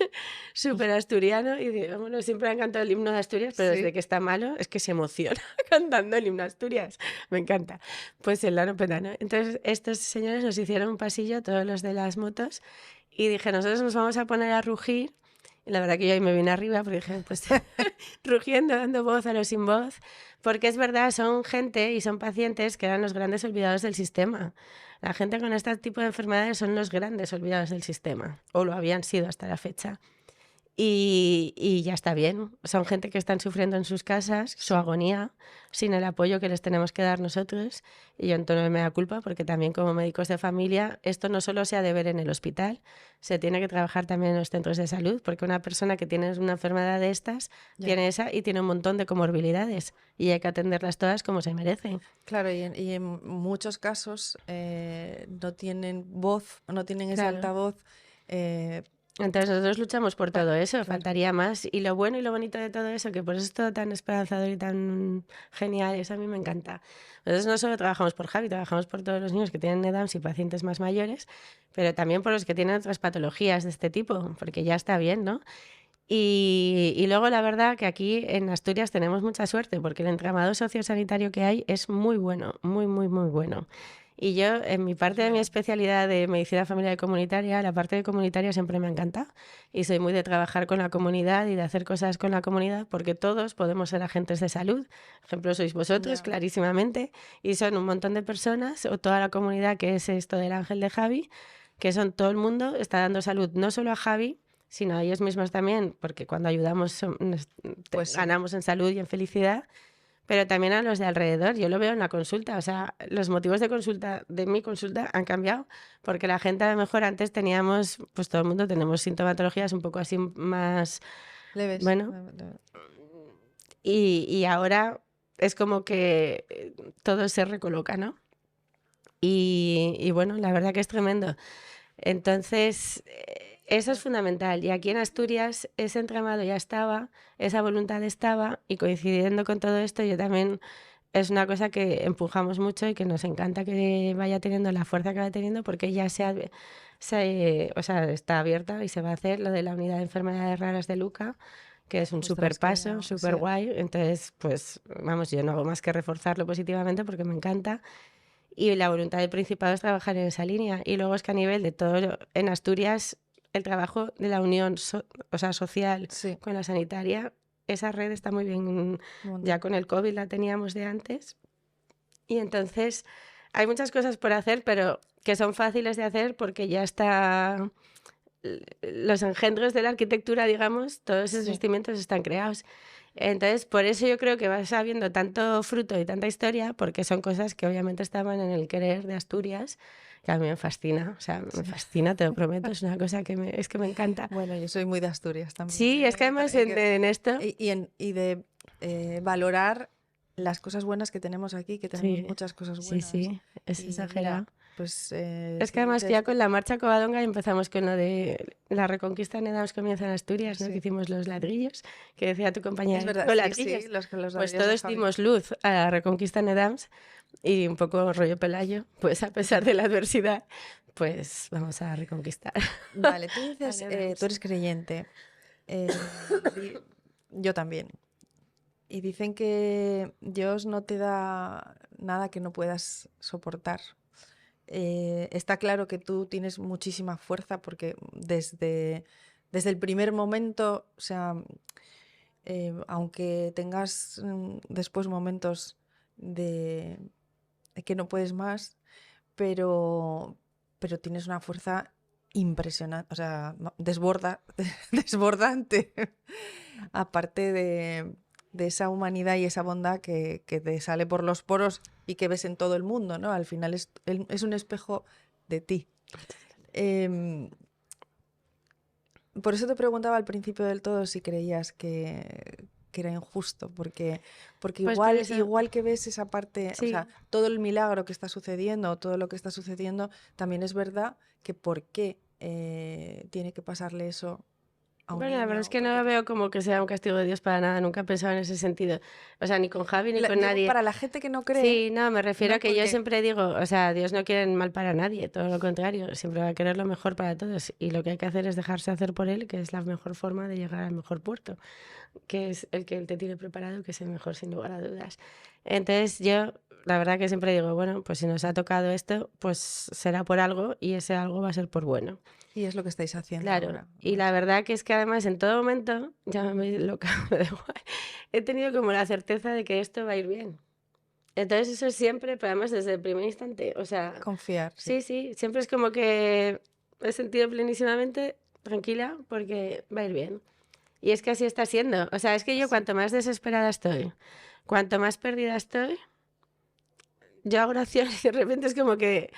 súper asturiano y bueno, siempre me ha encantado el himno de Asturias, pero Sí. desde que está malo es que se emociona cantando el himno de Asturias. Me encanta. Pues el Lano Petano. Entonces, estos señores nos hicieron un pasillo, todos los de las motos, y dije, nosotros nos vamos a poner a rugir. Y la verdad que yo ahí me vine arriba porque dije, pues rugiendo, dando voz a los sin voz, porque es verdad, son gente y son pacientes que eran los grandes olvidados del sistema. La gente con este tipo de enfermedades son los grandes olvidados del sistema, o lo habían sido hasta la fecha. Y ya está bien. Son gente que están sufriendo en sus casas su agonía sin el apoyo que les tenemos que dar nosotros. Y yo en tono de mea culpa, porque también como médicos de familia, esto no solo se ha de ver en el hospital, se tiene que trabajar también en los centros de salud, porque una persona que tiene una enfermedad de estas tiene esa y tiene un montón de comorbilidades y hay que atenderlas todas como se merecen. Claro, y en muchos casos no tienen voz, no tienen ese Claro. altavoz. Entonces nosotros luchamos por todo eso, claro. faltaría más. Y lo bueno y lo bonito de todo eso, que por eso es todo tan esperanzador y tan genial, eso a mí me encanta. Nosotros no solo trabajamos por Javi, trabajamos por todos los niños que tienen EDAMS y pacientes más mayores, pero también por los que tienen otras patologías de este tipo, porque ya está bien, ¿no? Y luego la verdad que aquí en Asturias tenemos mucha suerte, porque el entramado sociosanitario que hay es muy bueno, muy, muy, muy bueno. Y yo, en mi parte de mi especialidad de medicina familiar y comunitaria, la parte de comunitaria siempre me encanta. Y soy muy de trabajar con la comunidad y de hacer cosas con la comunidad, porque todos podemos ser agentes de salud. Por ejemplo, sois vosotros, clarísimamente, y son un montón de personas, o toda la comunidad que es esto del Ángel de Javi, que son todo el mundo, está dando salud no solo a Javi, sino a ellos mismos también, porque cuando ayudamos Pues sí. ganamos en salud y en felicidad, pero también a los de alrededor. Yo lo veo en la consulta, o sea, los motivos de consulta, de mi consulta, han cambiado, porque la gente a lo mejor antes teníamos, pues todo el mundo tenemos sintomatologías un poco así más, Leves. bueno, y ahora es como que todo se recoloca, ¿no? Y bueno, la verdad que es tremendo. Entonces, eso es fundamental. Y aquí en Asturias ese entramado ya estaba, esa voluntad estaba, y coincidiendo con todo esto, yo también es una cosa que empujamos mucho y que nos encanta que vaya teniendo la fuerza que va teniendo, porque ya o sea, está abierta y se va a hacer lo de la unidad de enfermedades raras de Luca, que es un Ostras, súper que paso, no, súper sí. guay. Entonces, pues vamos, yo no hago más que reforzarlo positivamente porque me encanta. Y la voluntad del Principado es trabajar en esa línea. Y luego es que a nivel de todo, en Asturias, el trabajo de la unión o sea, social Sí. con la sanitaria, esa red está muy bien. Ya con el COVID la teníamos de antes. Y entonces hay muchas cosas por hacer, pero que son fáciles de hacer porque ya está... Los engendros de la arquitectura, digamos, todos esos cimientos están creados. Entonces, por eso yo creo que vas habiendo tanto fruto y tanta historia, porque son cosas que obviamente estaban en el querer de Asturias, que a mí me fascina, o sea, me fascina, te lo prometo, es una cosa que es que me encanta. Bueno, yo soy muy de Asturias también. Sí, es que además en esto... Y de valorar las cosas buenas que tenemos aquí, que tenemos muchas cosas buenas. Sí, es exagerado. Mira, pues, es que además ya con la marcha Covadonga empezamos con lo de la reconquista de Nedams comienza en Asturias, ¿no? Que hicimos los ladrillos, que decía tu compañera. Es verdad, con ladrillos. los pues todos dimos luz a la reconquista de Nedams y un poco rollo Pelayo, pues a pesar de la adversidad, pues vamos a reconquistar. Vale, tú dices, tú eres creyente, yo también. Y dicen que Dios no te da nada que no puedas soportar. Está claro que tú tienes muchísima fuerza porque desde el primer momento, o sea, aunque tengas después momentos de que no puedes más, pero tienes una fuerza impresionante, o sea, desbordante, aparte de esa humanidad y esa bondad que te sale por los poros y que ves en todo el mundo, ¿no? Al final es un espejo de ti. Por eso te preguntaba al principio del todo si creías que era injusto, porque pues igual que ves esa parte, o sea, todo el milagro que está sucediendo, todo lo que está sucediendo, también es verdad que por qué tiene que pasarle eso a un Bueno, la niño, verdad es que no lo veo como que sea un castigo de Dios para nada, nunca he pensado en ese sentido. O sea, ni con Javi ni con nadie. Para la gente que no cree. Sí, no, me refiero no, a que yo siempre digo, o sea, Dios no quiere el mal para nadie, todo lo contrario, siempre va a querer lo mejor para todos. Y lo que hay que hacer es dejarse hacer por Él, que es la mejor forma de llegar al mejor puerto, que es el que Él te tiene preparado, que es el mejor sin lugar a dudas. Entonces yo, la verdad que siempre digo, bueno, pues si nos ha tocado esto, pues será por algo y ese algo va a ser por bueno. Y es lo que estáis haciendo claro, ahora. Y la verdad que es que además en todo momento, ya me voy loca, me da igual, he tenido como la certeza de que esto va a ir bien. Entonces eso es siempre, pero además desde el primer instante, o sea... Confiar. Sí, siempre es como que he sentido plenísimamente tranquila porque va a ir bien. Y es que así está siendo. O sea, es que yo cuanto más desesperada estoy, cuanto más perdida estoy, yo hago oraciones y de repente es como que...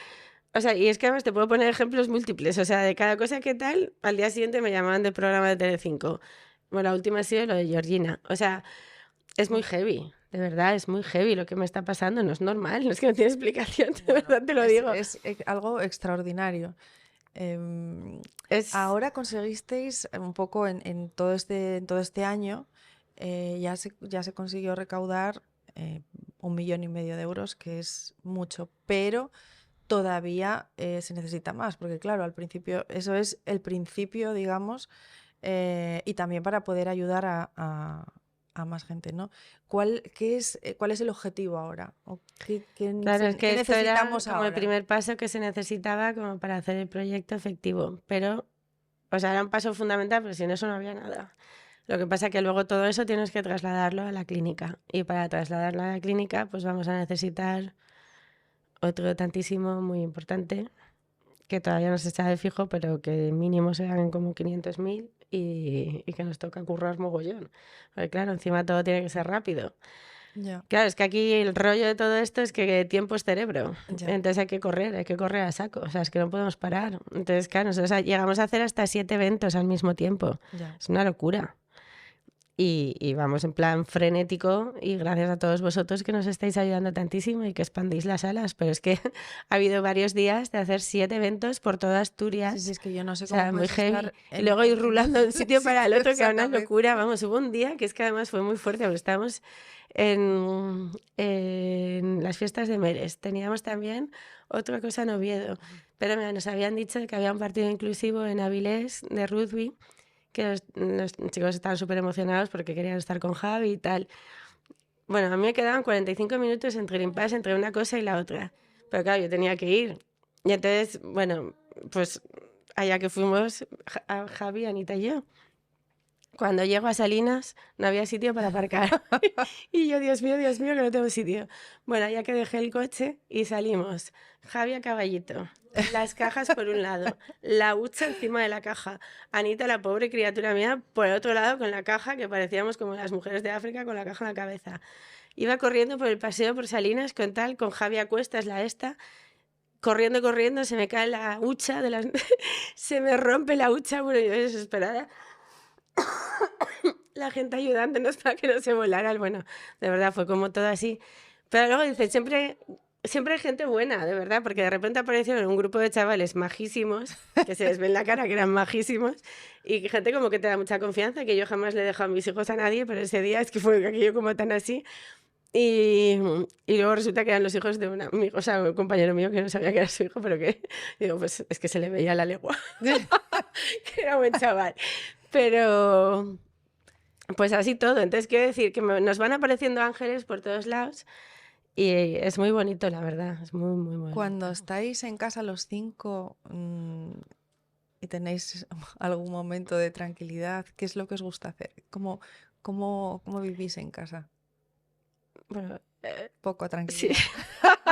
O sea, y es que además te puedo poner ejemplos múltiples. O sea, de cada cosa que tal, al día siguiente me llamaban del programa de Telecinco. Bueno, la última ha sido lo de Georgina. O sea, es muy heavy. De verdad, es muy heavy lo que me está pasando. No es normal, no es que no tiene explicación. De verdad te lo digo. Es algo extraordinario. Ahora conseguisteis un poco en todo este año, ya se consiguió recaudar 1,5 millones de euros, que es mucho, pero todavía se necesita más, porque claro, al principio, eso es el principio, digamos, y también para poder ayudar a más gente, ¿no? ¿Cuál es el objetivo ahora? Claro, es que ¿qué esto era necesitamos como ahora? el primer paso que se necesitaba como para hacer el proyecto efectivo, pero, o sea, era un paso fundamental, pero sin eso no había nada. Lo que pasa es que luego todo eso tienes que trasladarlo a la clínica, y para trasladarlo a la clínica pues vamos a necesitar otro tantísimo muy importante, que todavía no se sabe fijo, pero que mínimo serán como 500.000 y que nos toca currar mogollón. Porque claro, encima todo tiene que ser rápido. Ya. Claro, es que aquí el rollo de todo esto es que tiempo es cerebro. Ya. Entonces hay que correr a saco. O sea, es que no podemos parar. Entonces, claro, nosotros llegamos a hacer hasta 7 eventos al mismo tiempo. Ya. Es una locura. Y vamos en plan frenético y gracias a todos vosotros que nos estáis ayudando tantísimo y que expandís las salas, pero es que ha habido varios días de hacer 7 eventos por toda Asturias. Sí, es que yo no sé o cómo sea, muy heavy. estar Y luego ir rulando de un sitio para el otro, que era una exactamente. locura. Vamos, hubo un día que es que además fue muy fuerte, porque estábamos en las fiestas de Meres. Teníamos también otra cosa en Oviedo, pero mira, nos habían dicho que había un partido inclusivo en Avilés de rugby, que los chicos estaban súper emocionados porque querían estar con Javi y tal. Bueno, a mí me quedaban 45 minutos entre el impasse, entre una cosa y la otra. Pero claro, yo tenía que ir. Y entonces, bueno, pues allá que fuimos, Javi, Anita y yo. Cuando llego a Salinas no había sitio para aparcar. Y yo, Dios mío, que no tengo sitio. Bueno, ya que dejé el coche y salimos. Javi a caballito, las cajas por un lado, la hucha encima de la caja. Anita, la pobre criatura mía, por el otro lado con la caja, que parecíamos como las mujeres de África con la caja en la cabeza. Iba corriendo por el paseo por Salinas con Javi a cuestas, la esta. Corriendo, se me cae la hucha, se me rompe la hucha, bueno, yo desesperada. La gente ayudándonos para que no se volara. Bueno, de verdad, fue como todo así. Pero luego dice, siempre hay gente buena, de verdad, porque de repente aparecieron un grupo de chavales majísimos, que se les ve en la cara que eran majísimos, y gente como que te da mucha confianza, que yo jamás le he dejado a mis hijos a nadie, pero ese día es que fue aquello como tan así. Y luego resulta que eran los hijos de un amigo, o sea, un compañero mío que no sabía que era su hijo, pero que, digo, pues es que se le veía la legua, que era buen chaval. Pero, pues así todo. Entonces quiero decir que nos van apareciendo ángeles por todos lados y es muy bonito, la verdad, es muy, muy bonito. Cuando estáis en casa los 5 y tenéis algún momento de tranquilidad, ¿qué es lo que os gusta hacer? ¿Cómo vivís en casa? Bueno, Poco sí, tranquilidad.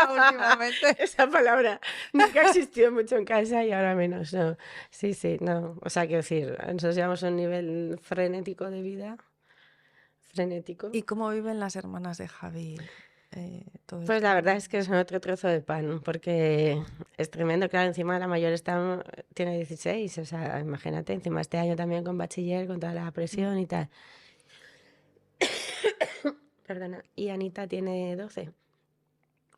Últimamente. esa palabra nunca existió mucho en casa y ahora menos, ¿no? Sí, no. O sea, quiero decir, nosotros llevamos un nivel frenético de vida. Frenético. ¿Y cómo viven las hermanas de Javi todo Pues esto? la verdad es que son otro trozo de pan, porque es tremendo, claro, encima la mayor tiene 16, o sea, imagínate, encima este año también con bachiller, con toda la presión y tal. Perdona, y Anita tiene 12.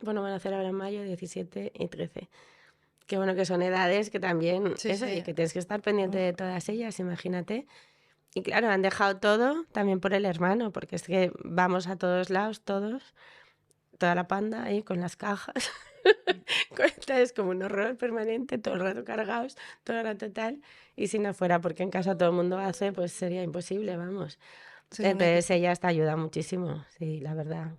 Bueno, van a hacer ahora en mayo 17 y 13. Qué bueno que son edades que también, Sí, eso, sí. y que tienes que estar pendiente de todas ellas, imagínate. Y claro, han dejado todo también por el hermano, porque es que vamos a todos lados, todos, toda la panda ahí con las cajas. Es como un horror permanente, todo el rato cargados, todo el rato tal. Y si no fuera porque en casa todo el mundo hace, pues sería imposible, vamos. Sí, un Entonces equipo. ella te ayuda muchísimo, sí, la verdad.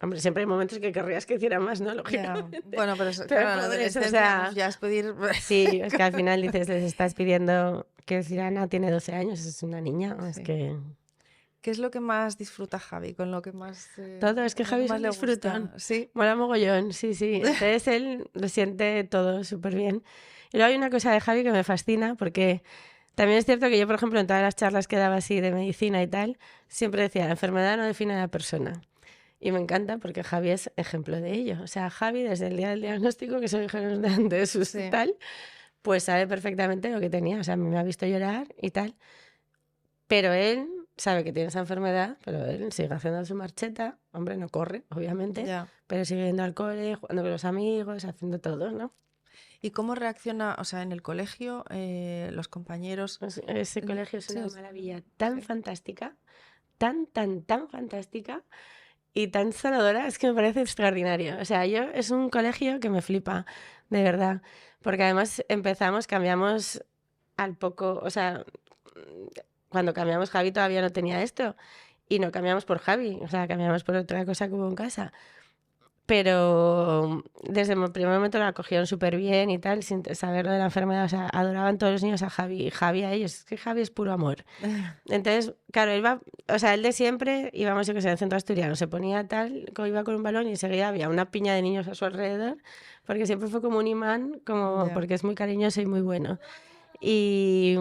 Hombre, siempre hay momentos que querrías que hiciera más, ¿no? Ya. Lógicamente. Bueno, pero Pero claro, la pobres, o adolescencia sea, pues ya es pedir... sí, es que al final dices, les estás pidiendo que decir, Ana tiene 12 años, es una niña, es Sí. que... ¿Qué es lo que más disfruta Javi? ¿Con lo que más, Todo, es que lo Javi es más un le gusta? disfrutón. Sí. Mola mogollón, sí. Entonces él lo siente todo súper bien. Y luego hay una cosa de Javi que me fascina, porque también es cierto que yo, por ejemplo, en todas las charlas que daba así de medicina y tal, siempre decía, la enfermedad no define a la persona. Y me encanta porque Javi es ejemplo de ello. O sea, Javi, desde el día del diagnóstico, que soy dijeron de sus Sí. tal, pues sabe perfectamente lo que tenía. O sea, a mí me ha visto llorar y tal. Pero él sabe que tiene esa enfermedad, pero él sigue haciendo su marcheta. Hombre, no corre, obviamente, Ya. pero sigue yendo al cole, jugando con los amigos, haciendo todo, ¿no? ¿Y cómo reacciona, o sea, en el colegio, los compañeros? Ese colegio es Sí, una maravilla tan fantástica, tan fantástica y tan sanadora, es que me parece extraordinario. O sea, es un colegio que me flipa, de verdad, porque además cambiamos al poco, o sea, cuando cambiamos Javi todavía no tenía esto y no cambiamos por Javi, o sea, cambiamos por otra cosa que hubo en casa. Pero desde el primer momento la acogieron súper bien y tal, sin saber lo de la enfermedad. O sea, adoraban todos los niños a Javi y Javi a ellos. Es que Javi es puro amor. Entonces, claro, él de siempre, íbamos, yo que sé, en el centro asturiano, se ponía tal, como iba con un balón y enseguida había una piña de niños a su alrededor, porque siempre fue como un imán, Ya. porque es muy cariñoso y muy bueno. Y,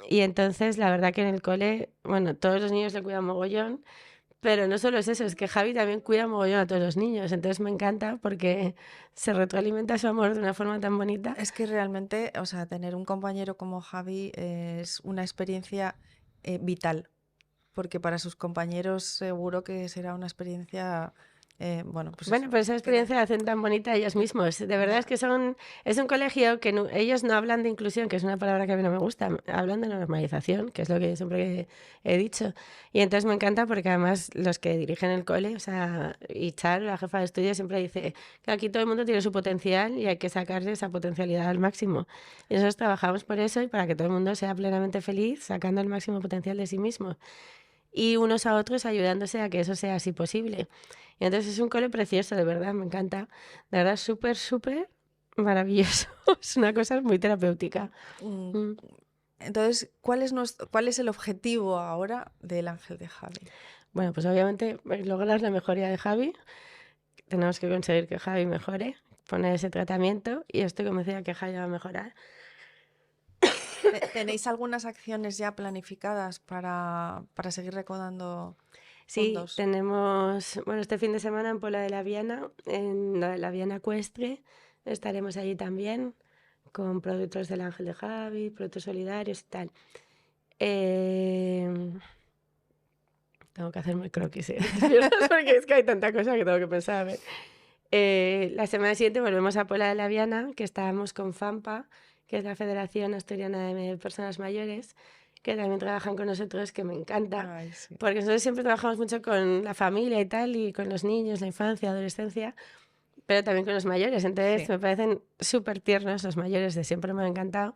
y entonces, la verdad que en el cole, bueno, todos los niños le cuidan mogollón. Pero no solo es eso, es que Javi también cuida mogollón a todos los niños. Entonces me encanta porque se retroalimenta su amor de una forma tan bonita. Es que realmente, o sea, tener un compañero como Javi es una experiencia vital, porque para sus compañeros seguro que será una experiencia, bueno, pues Bueno, eso, pues esa experiencia la hacen tan bonita ellos mismos. De verdad Ya. es que es un colegio que ellos no hablan de inclusión, que es una palabra que a mí no me gusta, hablan de normalización, que es lo que yo siempre he dicho. Y entonces me encanta porque además los que dirigen el cole, o sea, y Char, la jefa de estudios, siempre dice que aquí todo el mundo tiene su potencial y hay que sacarle esa potencialidad al máximo. Y nosotros trabajamos por eso y para que todo el mundo sea plenamente feliz, sacando el máximo potencial de sí mismo. Y unos a otros ayudándose a que eso sea así posible. Y entonces es un cole precioso, de verdad, me encanta. De verdad, súper maravilloso. Es una cosa muy terapéutica. Mm, Mm. Entonces, ¿cuál es el objetivo ahora del Ángel de Javi? Bueno, pues obviamente lograr la mejoría de Javi. Tenemos que conseguir que Javi mejore, poner ese tratamiento y estoy convencida que Javi va a mejorar. ¿Tenéis algunas acciones ya planificadas para seguir recaudando Sí, fondos? tenemos, bueno, este fin de semana en Pola de la Viana, en la Viana Ecuestre, estaremos allí también con productos del Ángel de Javi, productos solidarios y tal. Tengo que hacerme croquis, porque es que hay tanta cosa que tengo que pensar. A ver. La semana siguiente volvemos a Pola de la Viana, que estábamos con FAMPA, que es la Federación Asturiana de Personas Mayores, que también trabajan con nosotros, que me encanta, Ay, sí. porque nosotros siempre trabajamos mucho con la familia y tal, y con los niños, la infancia, adolescencia, pero también con los mayores. Entonces Sí. me parecen súper tiernos los mayores, de siempre me han encantado.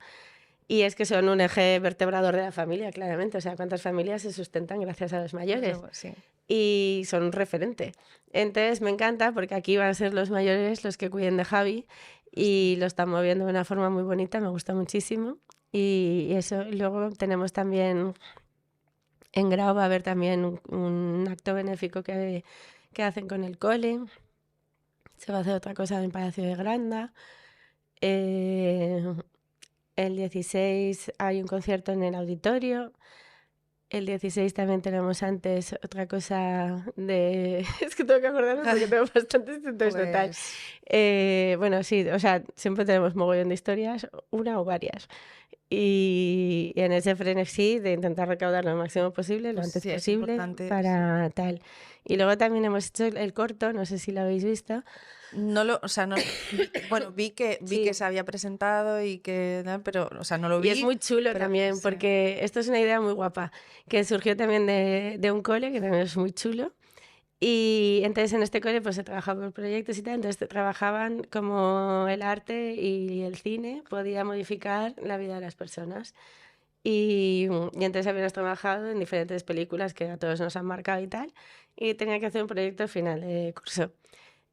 Y es que son un eje vertebrador de la familia, claramente. O sea, cuántas familias se sustentan gracias a los mayores. Sí. Y son un referente. Entonces me encanta porque aquí van a ser los mayores los que cuiden de Javi y lo están moviendo de una forma muy bonita, me gusta muchísimo. Y eso, y luego tenemos también, en Grau va a haber también un acto benéfico que hacen con el cole. Se va a hacer otra cosa en el Palacio de Granda. El 16 hay un concierto en el auditorio. El 16 también tenemos antes otra cosa de... Es que tengo que acordarme porque tengo bastantes, entonces total. Pues, Bueno, sí, o sea, siempre tenemos mogollón de historias, una o varias. Y en ese frenesí de intentar recaudar lo máximo posible, lo pues antes sí, es posible, importante. para tal. Y luego también hemos hecho el corto, no sé si lo habéis visto. No lo, o sea, no, bueno, vi que Sí. se había presentado y que, pero, o sea, no lo vi. Y es muy chulo pero también, sí. porque esto es una idea muy guapa, que surgió también de un cole, que también es muy chulo. Y entonces en este cole pues se trabajaba por proyectos y tal, entonces trabajaban como el arte y el cine podía modificar la vida de las personas. Y entonces habíamos trabajado en diferentes películas que a todos nos han marcado y tal, y tenía que hacer un proyecto final de curso,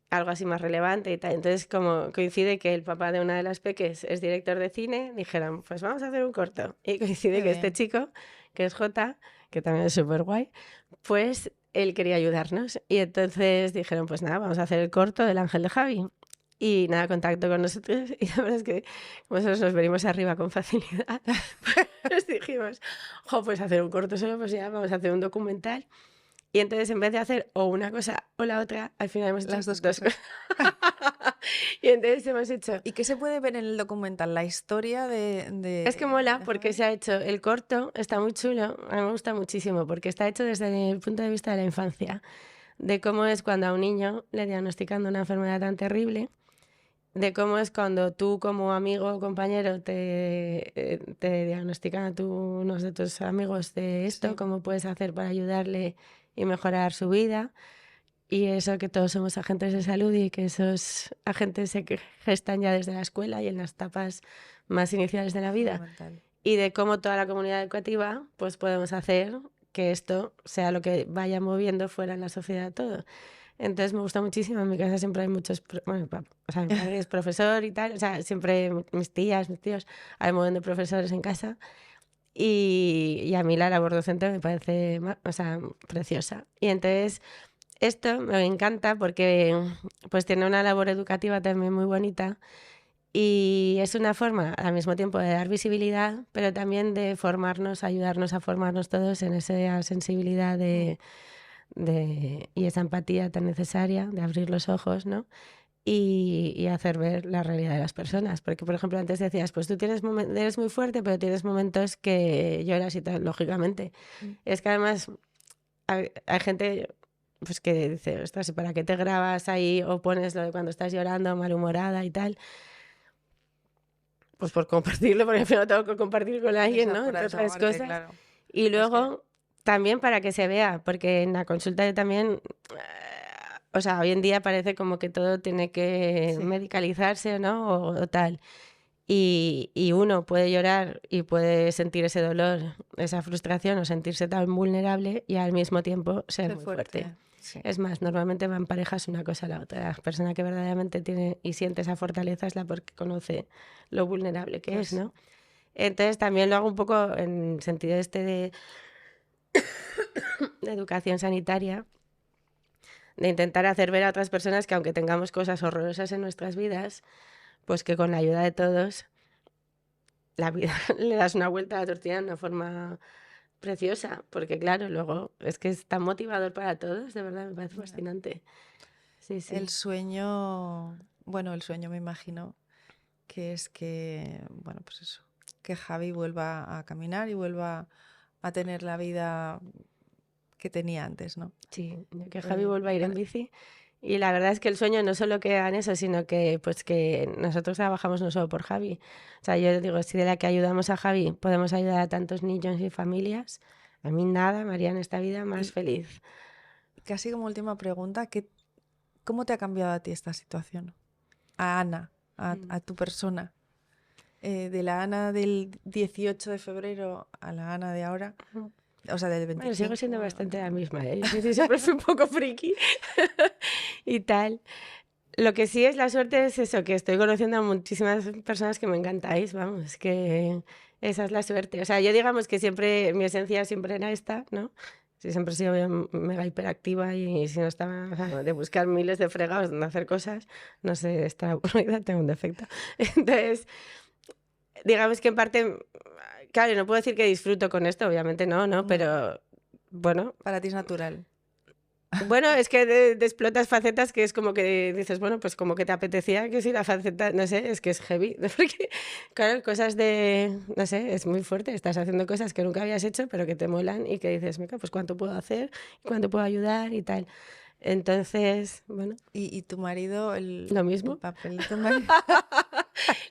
algo así más relevante y tal. Entonces, como coincide que el papá de una de las peques es director de cine, dijeron, pues vamos a hacer un corto. Y coincide Qué que este bien. chico, que es Jota, que también es súper guay, pues él quería ayudarnos. Y entonces dijeron, pues nada, vamos a hacer el corto del Ángel de Javi. Y nada, contacto con nosotros. Y la verdad es que como nosotros nos venimos arriba con facilidad, pues dijimos, jo, pues hacer un corto solo, pues ya vamos a hacer un documental. Y entonces, en vez de hacer o una cosa o la otra, al final hemos hecho Las dos dos cosas. Y entonces hemos hecho... ¿Y qué se puede ver en el documental? La historia Es que mola de porque Javi. se ha hecho el corto, está muy chulo, a mí me gusta muchísimo porque está hecho desde el punto de vista de la infancia, de cómo es cuando a un niño le diagnostican una enfermedad tan terrible, de cómo es cuando tú como amigo o compañero te diagnostican a unos de tus amigos de esto, Sí. cómo puedes hacer para ayudarle y mejorar su vida. Y eso, que todos somos agentes de salud y que esos agentes se gestan ya desde la escuela y en las etapas más iniciales de la vida. Fundamental. Y de cómo toda la comunidad educativa pues podemos hacer que esto sea lo que vaya moviendo fuera en la sociedad todo. Entonces me gusta muchísimo. En mi casa siempre hay muchos... Bueno, o sea, mi padre es profesor y tal. O sea, siempre mis tías, mis tíos, hay un montón de profesores en casa. Y a mí la labor docente me parece, o sea, preciosa. Y entonces... Esto me encanta porque pues tiene una labor educativa también muy bonita y es una forma al mismo tiempo de dar visibilidad, pero también de formarnos, ayudarnos a formarnos todos en esa sensibilidad y esa empatía tan necesaria de abrir los ojos, ¿no? Y hacer ver la realidad de las personas. Porque, por ejemplo, antes decías, pues tú eres muy fuerte, pero tienes momentos que lloras y tal, lógicamente. Es que además hay gente pues que dice, ostras, ¿y para qué te grabas ahí o pones lo de cuando estás llorando, malhumorada y tal? Pues por compartirlo, porque al final tengo que compartir con alguien, ¿no? Para Entre otras desahogarte, cosas. claro. Y Es que luego también para que se vea, porque en la consulta yo también, o sea, hoy en día parece como que todo tiene que sí. medicalizarse, ¿no? O tal. Y uno puede llorar y puede sentir ese dolor, esa frustración o sentirse tan vulnerable y al mismo tiempo ser muy fuerte. Sí. Es más, normalmente van parejas una cosa a la otra. La persona que verdaderamente tiene y siente esa fortaleza es la porque conoce lo vulnerable que Pues es, ¿no? Entonces también lo hago un poco en el sentido de educación sanitaria, de intentar hacer ver a otras personas que aunque tengamos cosas horrorosas en nuestras vidas, pues que con la ayuda de todos, la vida le das una vuelta a la tortilla de una forma preciosa, porque claro, luego es que es tan motivador para todos, de verdad, me parece fascinante. Sí, sí. El sueño, bueno, el sueño me imagino que es que, bueno, pues eso, que Javi vuelva a caminar y vuelva a tener la vida que tenía antes, ¿no? Sí, que Javi vuelva a ir en para- bici. Y la verdad es que el sueño no solo queda en eso, sino que pues que nosotros trabajamos no solo por Javi. O sea, yo digo, si de la que ayudamos a Javi podemos ayudar a tantos niños y familias, a mí nada me haría en esta vida más Y feliz. casi como última pregunta, ¿cómo te ha cambiado a ti esta situación? A Ana, a tu persona. De la Ana del 18 de febrero a la Ana de ahora, o sea, del Bueno, sigo 25. siendo bastante la misma, ¿eh? Yo sí, siempre fui un poco friki y tal. Lo que sí es la suerte es eso, que estoy conociendo a muchísimas personas que me encantáis, vamos, que esa es la suerte. O sea, yo digamos que siempre, mi esencia siempre era esta, ¿no? Sí, siempre he sido mega hiperactiva y si no estaba, o sea, de buscar miles de fregados, de hacer cosas, no sé, estar aburrida, tengo un defecto. Entonces, digamos que en parte, claro, no puedo decir que disfruto con esto, obviamente no, ¿no? No, Pero bueno, para ti es natural. bueno, es que explotas facetas que es como que dices, bueno, pues como que te apetecía que si la faceta, no sé, es que es heavy, porque claro, cosas de, no sé, es muy fuerte, estás haciendo cosas que nunca habías hecho, pero que te molan y que dices, mira, pues cuánto puedo hacer, cuánto puedo ayudar y tal. Entonces, bueno, ¿Y tu marido, lo el mismo. papel de tu marido?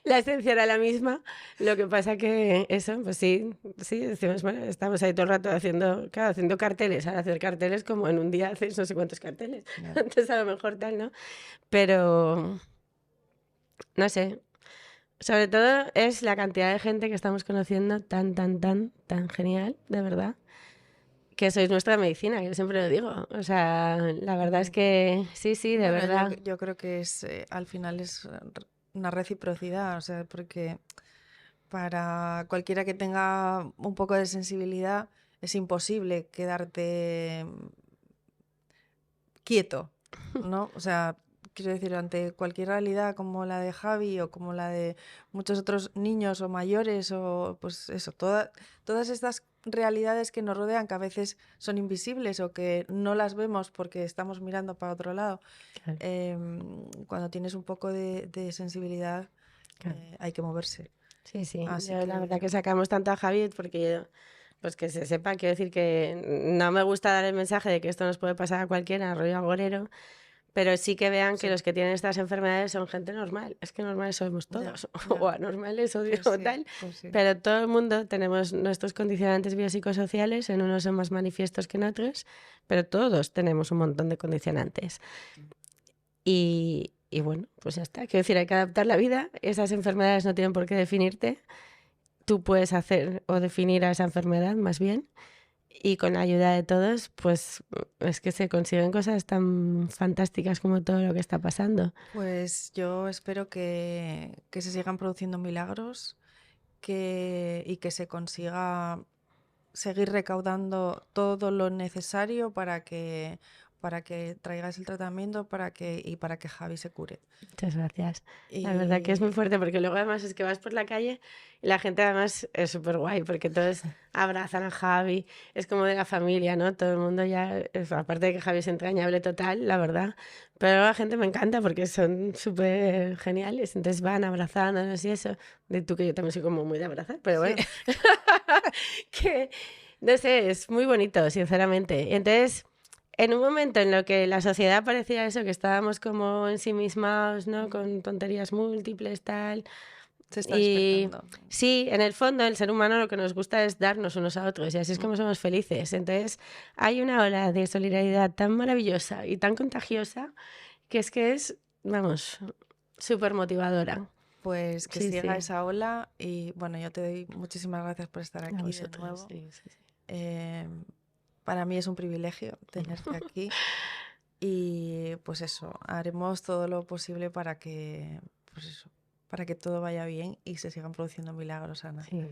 La esencia era la misma, lo que pasa que eso, pues sí, sí, decimos, bueno, estamos ahí todo el rato haciendo, claro, haciendo carteles, ahora hacer carteles como en un día haces no sé cuántos carteles, Ya. antes a lo mejor tal, ¿no? Pero, no sé, sobre todo es la cantidad de gente que estamos conociendo tan genial, de verdad, que sois nuestra medicina, que yo siempre lo digo, o sea, la verdad es que sí, sí, de Bueno, verdad. yo creo que es al final es una reciprocidad, o sea, porque para cualquiera que tenga un poco de sensibilidad es imposible quedarte quieto, ¿no? O sea, quiero decir, ante cualquier realidad como la de Javi o como la de muchos otros niños o mayores o pues eso, todas estas realidades que nos rodean que a veces son invisibles o que no las vemos porque estamos mirando para otro lado, Claro, cuando tienes un poco de sensibilidad claro. hay que moverse. Sí, sí, Así yo la verdad que que sacamos tanto a Javi porque yo, pues que se sepa, quiero decir que no me gusta dar el mensaje de que esto nos puede pasar a cualquiera, rollo agorero, pero sí que vean que sí, los que tienen estas enfermedades son gente normal. Es que normales somos ya, todos, o ya, anormales o, pues o sí, tal, pues sí. pero todo el mundo tenemos nuestros condicionantes biopsicosociales, en unos son más manifiestos que en otros, pero todos tenemos un montón de condicionantes. Y bueno, pues ya está. Quiero decir, hay que adaptar la vida, esas enfermedades no tienen por qué definirte, tú puedes hacer o definir a esa enfermedad más bien. Y con la ayuda de todos, pues es que se consiguen cosas tan fantásticas como todo lo que está pasando. Pues yo espero que se sigan produciendo milagros y que se consiga seguir recaudando todo lo necesario para que traigáis el tratamiento para que Javi se cure. Muchas gracias. La verdad que es muy Y fuerte porque luego además es que vas por la calle y la gente además es súper guay porque todos abrazan a Javi, es como de la familia, ¿no? Todo el mundo ya, aparte de que Javi es entrañable total, la verdad, pero la gente me encanta porque son súper geniales, entonces van abrazándonos y eso, de tú que yo también soy como muy de abrazar, pero sí, bueno, que no sé, es muy bonito, sinceramente. Entonces, en un momento en lo que la sociedad parecía eso, que estábamos como ensimismados, ¿no? Con tonterías múltiples, tal. se está Y despertando. sí, en el fondo, el ser humano lo que nos gusta es darnos unos a otros y así es Mm. como somos felices. Entonces, hay una ola de solidaridad tan maravillosa y tan contagiosa que es, vamos, súper motivadora. Pues que Sí, siga sí. esa ola y bueno, yo te doy muchísimas gracias por estar A aquí de vosotros, nuevo. sí, sí, sí. Eh, para mí es un privilegio tenerte aquí. Y pues eso, haremos todo lo posible para que, pues eso, para que todo vaya bien y se sigan produciendo milagros, Ana. Sí.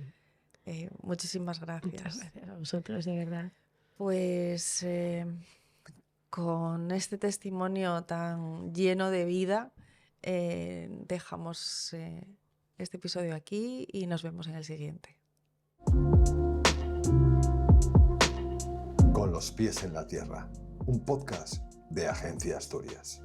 Muchísimas gracias. Muchas gracias a vosotros, de verdad. Pues con este testimonio tan lleno de vida, dejamos este episodio aquí y nos vemos en el siguiente. Con los pies en la tierra, un podcast de Agencia Asturias.